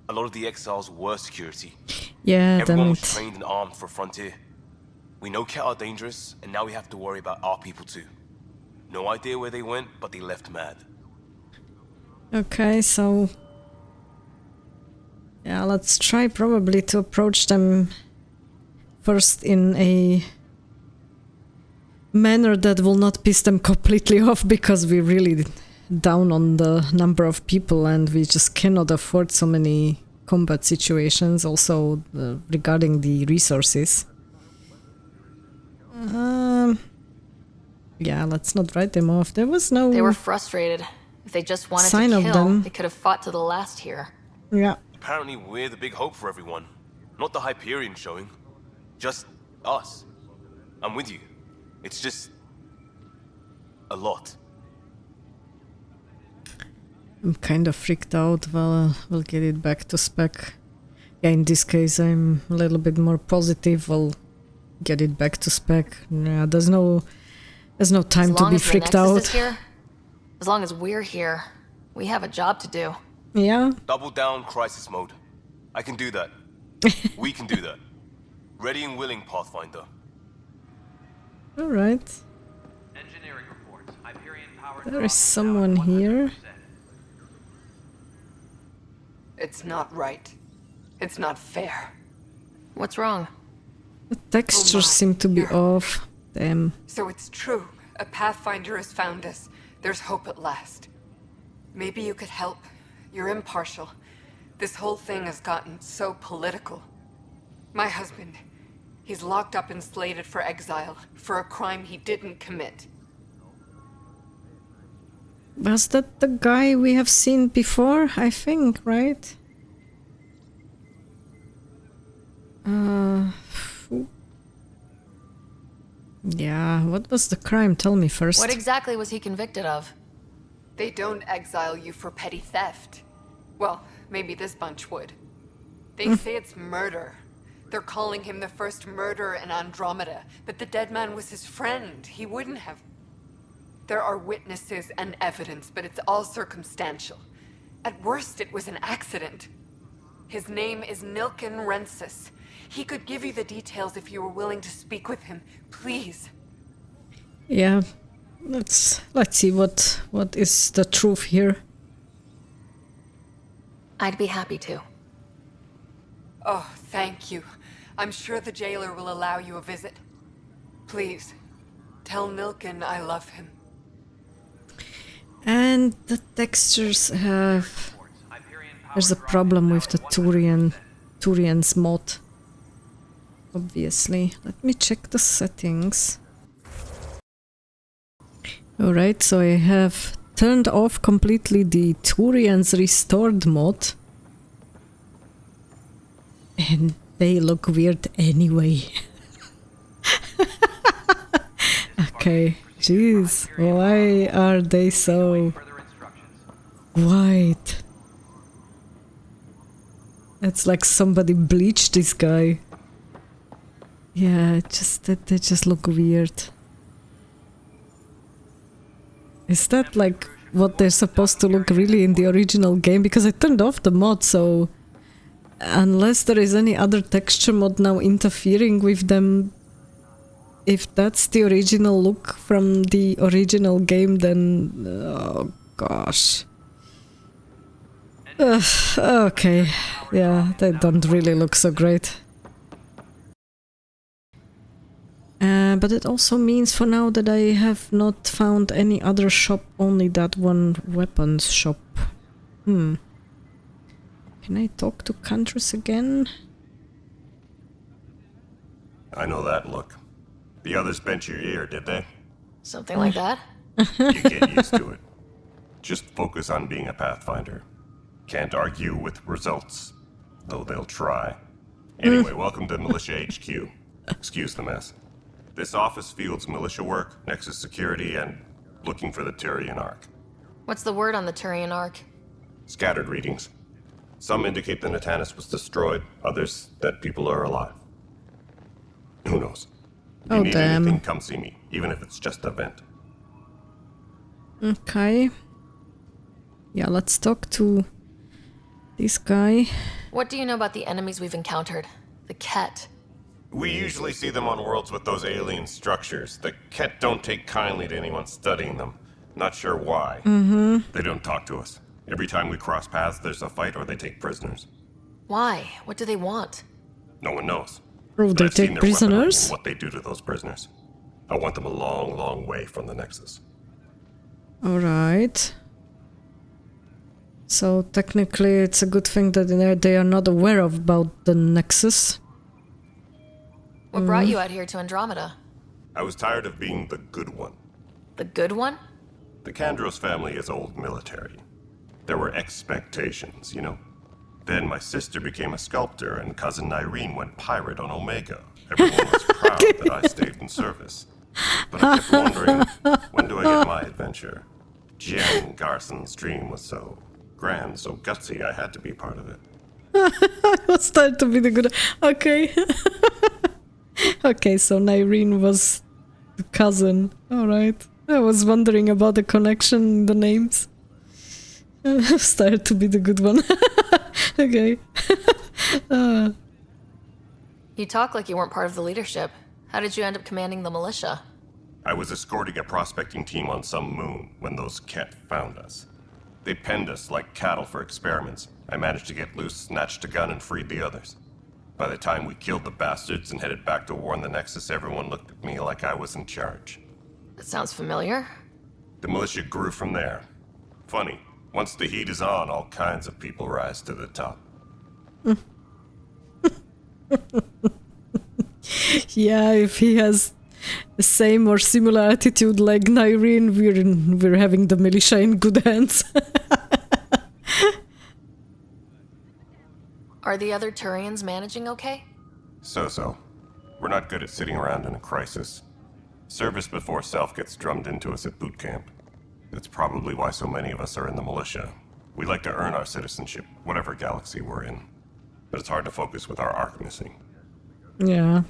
A lot of the exiles were security. Yeah, Everyone damn was it. trained and armed for Frontier. We know Cat are dangerous, and now we have to worry about our people too. No idea where they went, but they left mad. Okay, so... Yeah, let's try probably to approach them first in a manner that will not piss them completely off, because we're really down on the number of people and we just cannot afford so many combat situations, also regarding the resources. Yeah, let's not write them off. There was no... They were frustrated. If they just wanted sign to of kill, them. they could have fought to the last here. Yeah. Apparently we're the big hope for everyone. Not the Hyperion showing. Just us. I'm with you. It's just... a lot. I'm kind of freaked out. Well, we'll get it back to spec. Yeah, in this case I'm a little bit more positive. We'll get it back to spec. Yeah, there's no time to be freaked out. As long as we're here, we have a job to do. Yeah. Double down crisis mode. I can do that. We can do that. Ready and willing, Pathfinder. All right. Engineering reports. Hyperion power. There is someone here. It's not right. It's not fair. What's wrong? The textures seem to be off. Damn. So it's true. A Pathfinder has found us. There's hope at last. Maybe you could help. You're impartial. This whole thing has gotten so political. My husband, he's locked up and slated for exile for a crime he didn't commit. Was that the guy we have seen before? I think, right? Yeah, what was the crime? Tell me first. What exactly was he convicted of? They don't exile you for petty theft. Well, maybe this bunch would. They say it's murder. They're calling him the first murderer in Andromeda, but the dead man was his friend. He wouldn't have... There are witnesses and evidence, but it's all circumstantial. At worst, it was an accident. His name is Nilken Rensis. He could give you the details if you were willing to speak with him. Please. Yeah, let's see what is the truth here. I'd be happy to. Oh, thank you. I'm sure the jailer will allow you a visit. Please, tell Nilken I love him. And the textures have... There's a problem with the Turian's mod. Obviously. Let me check the settings. Alright, so I have turned off completely the Turian's restored mod. And they look weird anyway. Okay, jeez, why are they so white? It's like somebody bleached this guy. Yeah, they just look weird. Is that like what they're supposed to look really in the original game? Because I turned off the mod, so unless there is any other texture mod now interfering with them, if that's the original look from the original game, then oh gosh. Okay, yeah, they don't really look so great. But it also means for now that I have not found any other shop, only that one weapons shop. Can I talk to Kandros again? I know that look. The others bent your ear, did they? Something like that? You get used to it. Just focus on being a Pathfinder. Can't argue with results, though they'll try. Anyway, welcome to Militia HQ. Excuse the mess. This office fields militia work, Nexus security, and looking for the Turian Ark. What's the word on the Turian Ark? Scattered readings. Some indicate the Natanus was destroyed, others that people are alive. Who knows? If you need anything, come see me, even if it's just a vent. Okay. Yeah, let's talk to this guy. What do you know about the enemies we've encountered? The Ket. We usually see them on worlds with those alien structures. The Ket don't take kindly to anyone studying them. Not sure why. They don't talk to us. Every time we cross paths, there's a fight or they take prisoners. Why? What do they want? No one knows. Oh, they take prisoners? What they do to those prisoners. I want them a long, long way from the Nexus. Alright. So technically it's a good thing that they are not aware about the Nexus. What brought you out here to Andromeda? I was tired of being the good one. The good one? The Kandros family is old military. There were expectations, you know? Then my sister became a sculptor and cousin Irene went pirate on Omega. Everyone was proud that I stayed in service. But I kept wondering, when do I get my adventure? Jen Garson's dream was so grand, so gutsy, I had to be part of it. I was trying to be the good... Okay. Okay, so Irene was the cousin. Alright. I was wondering about the connection in the names. I started to be the good one. Okay. You talk like you weren't part of the leadership. How did you end up commanding the militia? I was escorting a prospecting team on some moon when those Ket found us. They penned us like cattle for experiments. I managed to get loose, snatched a gun, and freed the others. By the time we killed the bastards and headed back to warn the Nexus, everyone looked at me like I was in charge. That sounds familiar. The militia grew from there. Funny, once the heat is on, all kinds of people rise to the top. Yeah, if he has the same or similar attitude like Nyreen, we're having the militia in good hands. Are the other Turians managing okay? So-so. We're not good at sitting around in a crisis. Service before self gets drummed into us at boot camp. That's probably why so many of us are in the militia. We like to earn our citizenship, whatever galaxy we're in. But it's hard to focus with our arc missing. Yeah.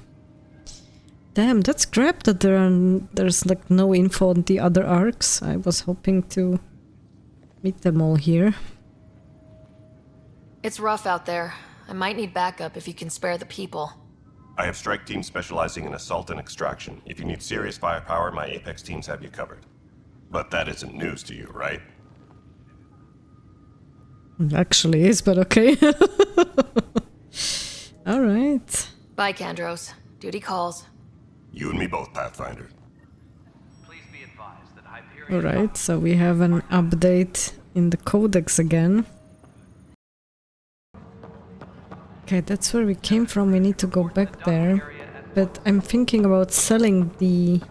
Damn, that's crap that there's like no info on the other arcs. I was hoping to meet them all here. It's rough out there. I might need backup if you can spare the people. I have strike teams specializing in assault and extraction. If you need serious firepower, my Apex teams have you covered. But that isn't news to you, right? Actually is, but okay. Alright. Bye, Kandros. Duty calls. You and me both, Pathfinder. Alright, so we have an update in the Codex again. Okay, that's where we came from. We need to go back there. But I'm thinking about selling the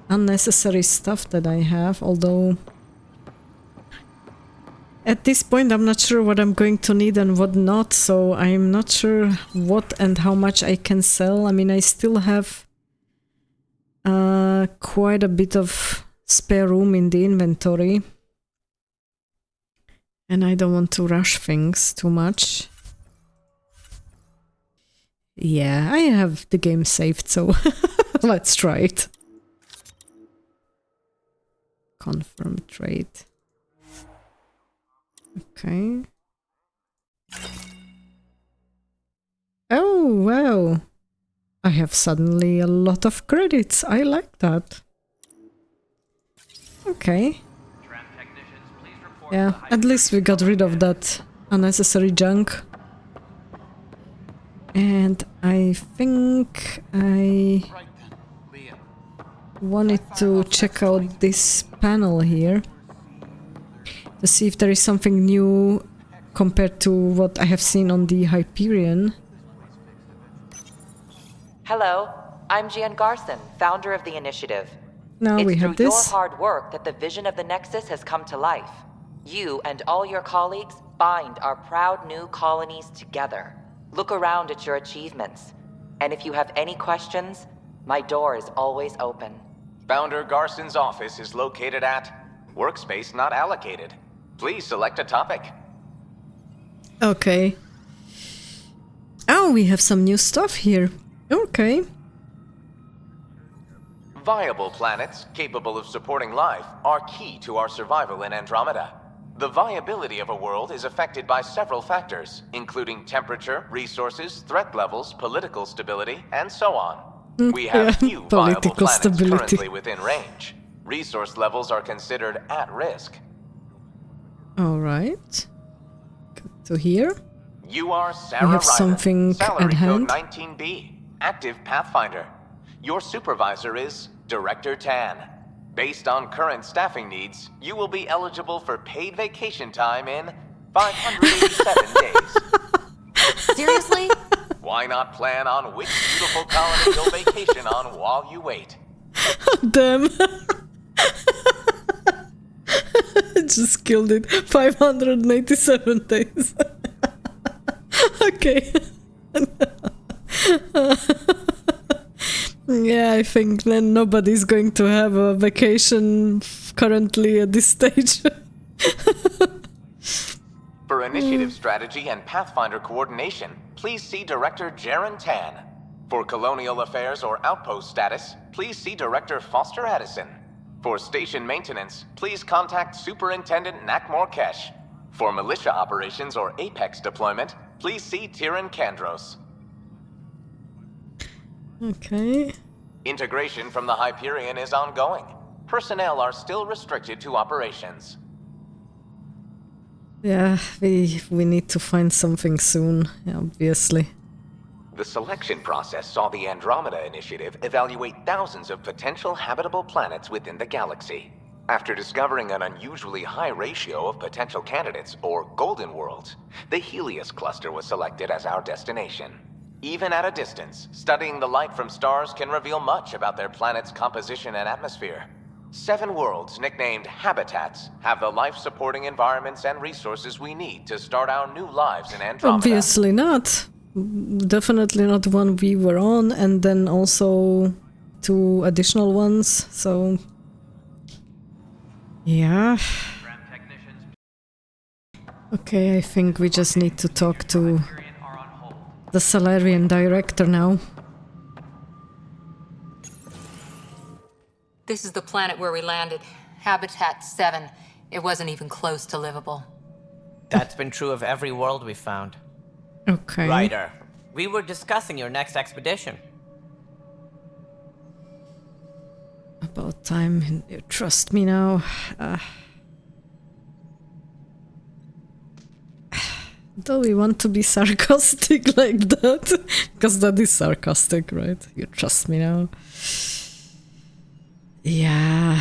unnecessary stuff that I have, although at this point I'm not sure what I'm going to need and what not, so I'm not sure what and how much I can sell. I mean, I still have quite a bit of spare room in the inventory. And I don't want to rush things too much. Yeah, I have the game saved, so let's try it. Confirm trade. Okay. Oh, wow. I have suddenly a lot of credits. I like that. Okay. Yeah, at least we got rid of that unnecessary junk. And I think I wanted to check out this panel here to see if there is something new compared to what I have seen on the Hyperion. Hello, I'm Gian Garson, founder of the initiative. Now we have this. It's through your hard work that the vision of the Nexus has come to life. You and all your colleagues bind our proud new colonies together. Look around at your achievements. And if you have any questions, my door is always open. Founder Garson's office is located at Workspace Not Allocated. Please select a topic. Okay. Oh, we have some new stuff here. Okay. Viable planets capable of supporting life are key to our survival in Andromeda. The viability of a world is affected by several factors, including temperature, resources, threat levels, political stability, and so on. We have few viable planets currently within range. Resource levels are considered at risk. Alright. Good to hear. You are Sara We have Ryder, something salary at hand. code 19B, active Pathfinder. Your supervisor is Director Tann. Based on current staffing needs, you will be eligible for paid vacation time in 587 days. Seriously? Why not plan on which beautiful colony you'll vacation on while you wait? Damn. Just killed it. 587 days. Okay. Yeah, I think then nobody's going to have a vacation currently at this stage. For initiative strategy and Pathfinder coordination, please see Director Jaren Tann. For colonial affairs or outpost status, please see Director Foster Addison. For station maintenance, please contact Superintendent Nakmor Kesh. For militia operations or Apex deployment, please see Tyran Kandros. Okay. Integration from the Hyperion is ongoing. Personnel are still restricted to operations. Yeah, we need to find something soon, obviously. The selection process saw the Andromeda Initiative evaluate thousands of potential habitable planets within the galaxy. After discovering an unusually high ratio of potential candidates, or golden worlds, the Helios cluster was selected as our destination. Even at a distance, studying the light from stars can reveal much about their planet's composition and atmosphere. 7 worlds, nicknamed habitats, have the life-supporting environments and resources we need to start our new lives in Andromeda. Obviously not. Definitely not one we were on, and then also 2 additional ones, so... Yeah. Okay, I think we just need to talk to the Salarian director now. This is the planet where we landed. Habitat 7. It wasn't even close to livable. That's been true of every world we found. Okay. Ryder, we were discussing your next expedition. About time you trust me now. Do we want to be sarcastic like that? Because that is sarcastic, right? You trust me now. Yeah.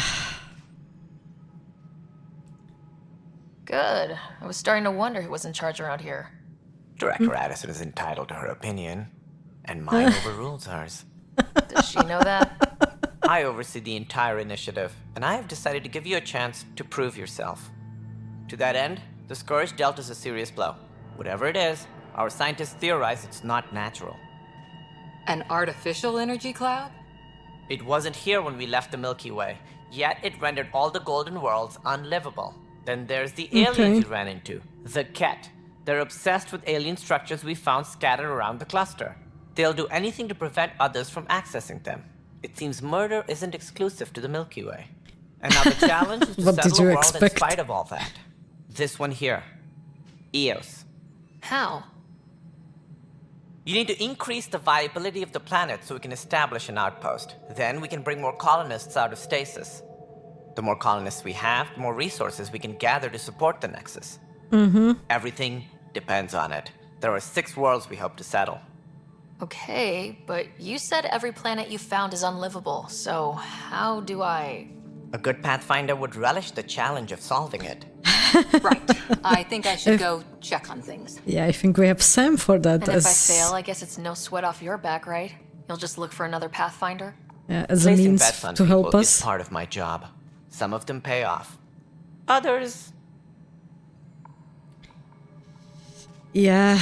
Good. I was starting to wonder who was in charge around here. Director Addison is entitled to her opinion, and mine overrules hers. Does she know that? I oversee the entire initiative, and I have decided to give you a chance to prove yourself. To that end, the Scourge dealt us a serious blow. Whatever it is, our scientists theorize it's not natural. An artificial energy cloud? It wasn't here when we left the Milky Way, yet it rendered all the Golden Worlds unlivable. Then there's the aliens we ran into, the Ket. They're obsessed with alien structures we found scattered around the cluster. They'll do anything to prevent others from accessing them. It seems murder isn't exclusive to the Milky Way. And now the challenge is to settle the world in spite of all that. This one here. Eos. How? You need to increase the viability of the planet so we can establish an outpost. Then we can bring more colonists out of stasis. The more colonists we have, the more resources we can gather to support the Nexus. Everything depends on it. There are 6 worlds we hope to settle. Okay, but you said every planet you found is unlivable, so how do I... A good Pathfinder would relish the challenge of solving it. Right. I think I should go check on things. Yeah, I think we have Sam for that. And if I fail, I guess it's no sweat off your back, right? You'll just look for another Pathfinder? Yeah, as a means to help us. Is part of my job. Some of them pay off. Others... Yeah,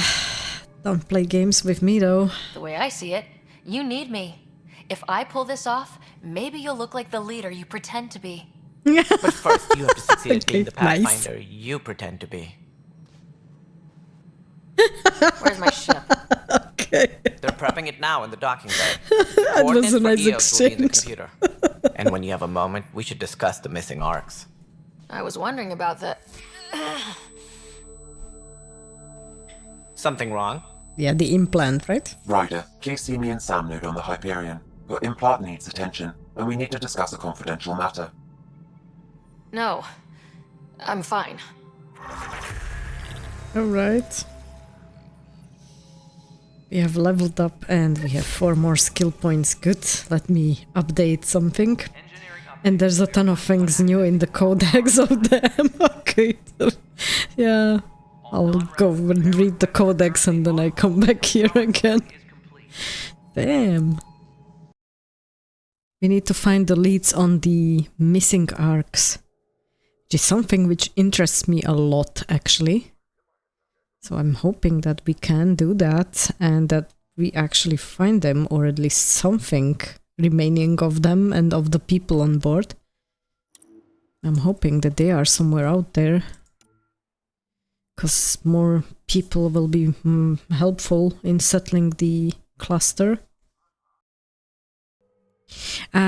don't play games with me though. The way I see it, you need me. If I pull this off, maybe you'll look like the leader you pretend to be. But first, you have to succeed at being the Pathfinder you pretend to be. Where's my ship? Okay. They're prepping it now in the docking bay. That was a nice Eos will be in the exchange. computer. And when you have a moment, we should discuss the missing arcs. I was wondering about that. Something wrong? Yeah, the implant, right? Ryder, please see me and Sam node on the Hyperion. Your implant needs attention, and we need to discuss a confidential matter. No, I'm fine. Alright. We have leveled up and we have 4 more skill points. Good. Let me update something. And there's a ton of things new in the Codex of them. Okay. Yeah. I'll go and read the Codex and then I come back here again. Damn. We need to find the leads on the missing arcs. Which is something which interests me a lot, actually. So I'm hoping that we can do that and that we actually find them, or at least something remaining of them and of the people on board. I'm hoping that they are somewhere out there. Because more people will be helpful in settling the cluster.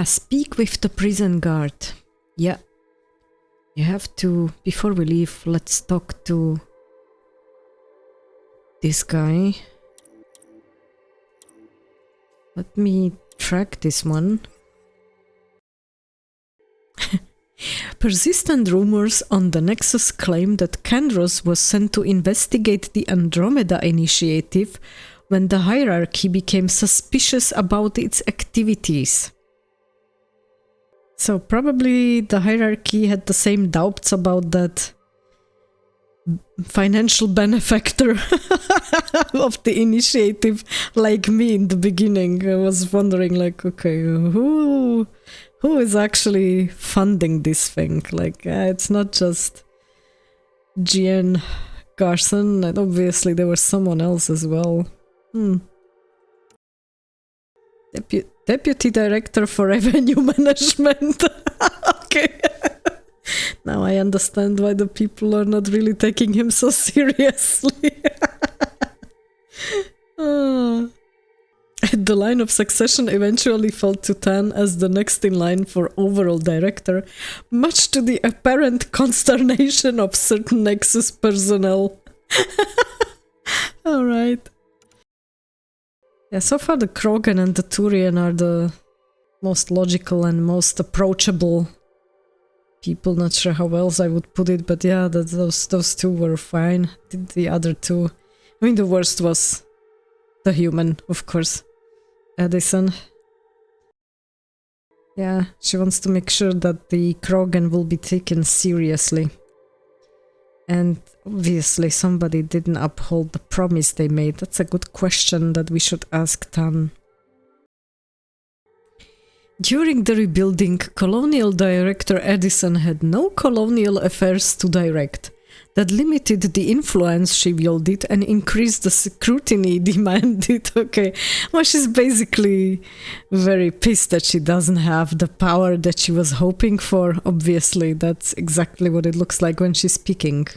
Speak with the prison guard. Yeah. You have to, before we leave, let's talk to this guy. Let me track this one. Persistent rumors on the Nexus claim that Kandros was sent to investigate the Andromeda initiative when the hierarchy became suspicious about its activities. So probably the hierarchy had the same doubts about that financial benefactor of the initiative, like me in the beginning. I was wondering, like, okay, who is actually funding this thing? Like, it's not just GN Garson, and obviously there was someone else as well. Deputy Director for Revenue Management. Okay. Now I understand why the people are not really taking him so seriously. The line of succession eventually fell to Tann as the next in line for overall director, much to the apparent consternation of certain Nexus personnel. Alright. Yeah, so far the Krogan and the Turian are the most logical and most approachable people. Not sure how else I would put it, but yeah, those two were fine. The other two... I mean, the worst was the human, of course. Addison. Yeah, she wants to make sure that the Krogan will be taken seriously. And obviously somebody didn't uphold the promise they made. That's a good question that we should ask Tann. During the rebuilding, Colonial Director Addison had no colonial affairs to direct. That limited the influence she wielded and increased the scrutiny demanded. Okay, well, she's basically very pissed that she doesn't have the power that she was hoping for. Obviously, that's exactly what it looks like when she's speaking.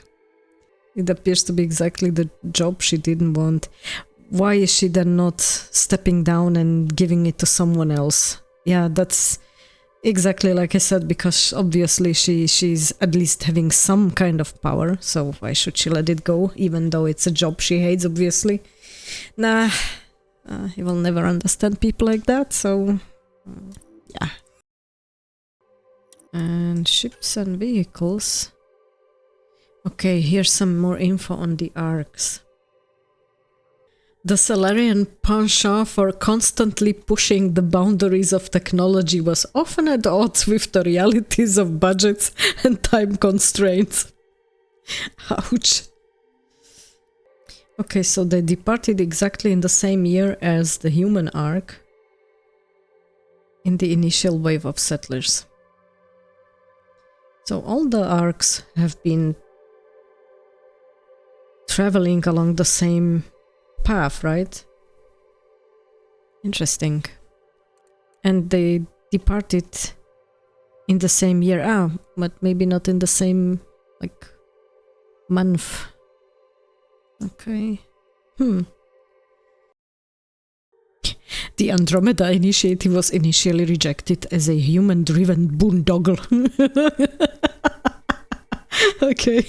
It appears to be exactly the job she didn't want. Why is she then not stepping down and giving it to someone else? Yeah, that's exactly like I said, because obviously she's at least having some kind of power, so why should she let it go, even though it's a job she hates, obviously. Nah, you will never understand people like that, so yeah. And ships and vehicles. Okay, here's some more info on the arcs. The Salarian penchant for constantly pushing the boundaries of technology was often at odds with the realities of budgets and time constraints. Ouch. Okay, so they departed exactly in the same year as the human arc in the initial wave of settlers. So all the arcs have been traveling along the same path, right? Interesting. And they departed in the same year. Ah, but maybe not in the same, like, month. Okay. The Andromeda initiative was initially rejected as a human-driven boondoggle. Okay.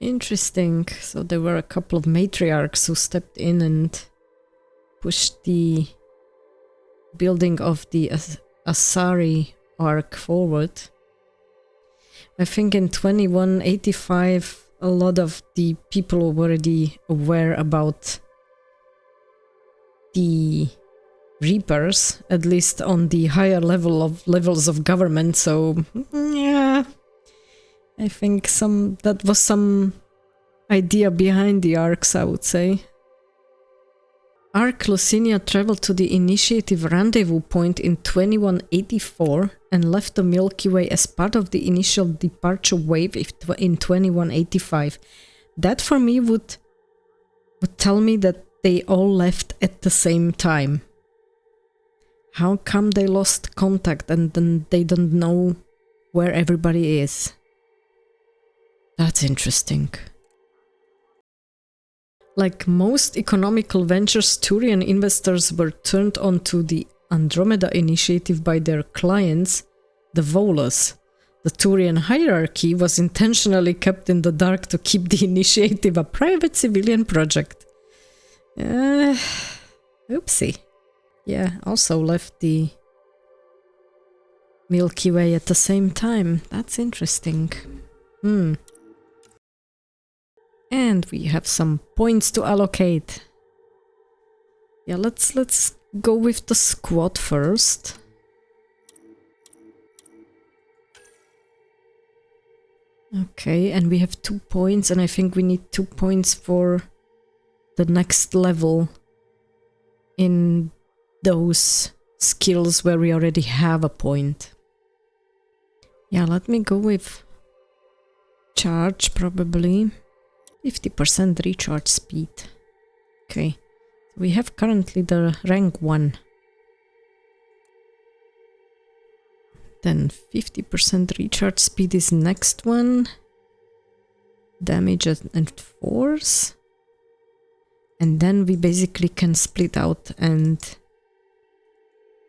Interesting. So there were a couple of matriarchs who stepped in and pushed the building of the Asari arc forward. I think in 2185 a lot of the people were already aware about the Reapers, at least on the higher levels of government, so yeah. I think that was some idea behind the arcs, I would say. Arc Lucinia traveled to the Initiative rendezvous point in 2184 and left the Milky Way as part of the initial departure wave in 2185. That for me would tell me that they all left at the same time. How come they lost contact and then they don't know where everybody is? That's interesting. Like most economical ventures, Turian investors were turned on to the Andromeda initiative by their clients, the Volus. The Turian hierarchy was intentionally kept in the dark to keep the initiative a private civilian project. Oopsie. Yeah, also left the Milky Way at the same time. That's interesting. And we have some points to allocate. Yeah, let's go with the squad first. Okay, and we have 2 points, and I think we need 2 points for the next level in those skills where we already have a point. Yeah, let me go with charge, probably. 50% recharge speed. Okay, we have currently the rank 1. Then 50% recharge speed is next one. Damage and force. And then we basically can split out and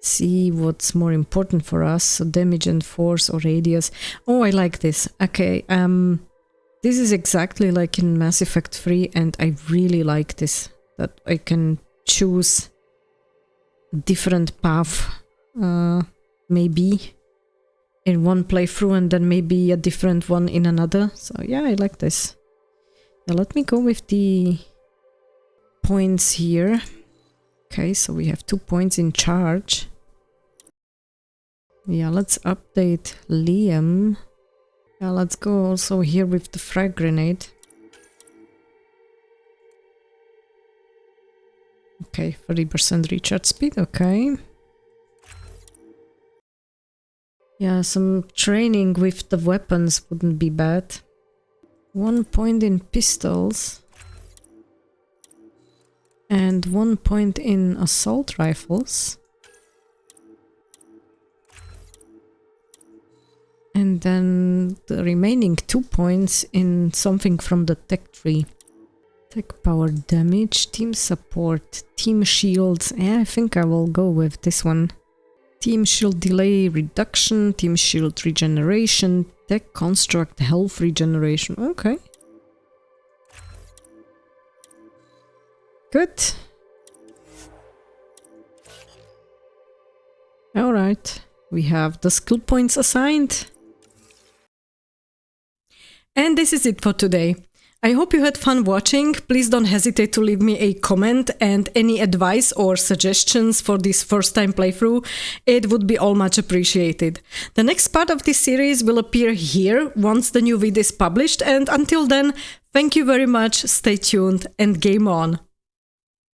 see what's more important for us. So damage and force or radius. Oh, I like this. Okay, this is exactly like in Mass Effect 3 and I really like this. That I can choose a different path, maybe in one playthrough and then maybe a different one in another. So yeah, I like this. Now let me go with the points here. Okay, so we have 2 points in charge. Yeah, let's update Liam. Yeah, let's go also here with the frag grenade. Okay, 30% recharge speed, okay. Yeah, some training with the weapons wouldn't be bad. 1 point in pistols. And 1 point in assault rifles. And then the remaining 2 points in something from the tech tree. Tech power damage, team support, team shields. Yeah, I think I will go with this one. Team shield delay reduction, team shield regeneration, tech construct health regeneration. Okay. Good. Alright, we have the skill points assigned. And this is it for today. I hope you had fun watching. Please don't hesitate to leave me a comment and any advice or suggestions for this first time playthrough. It would be all much appreciated. The next part of this series will appear here once the new video is published, and until then, thank you very much, stay tuned and game on!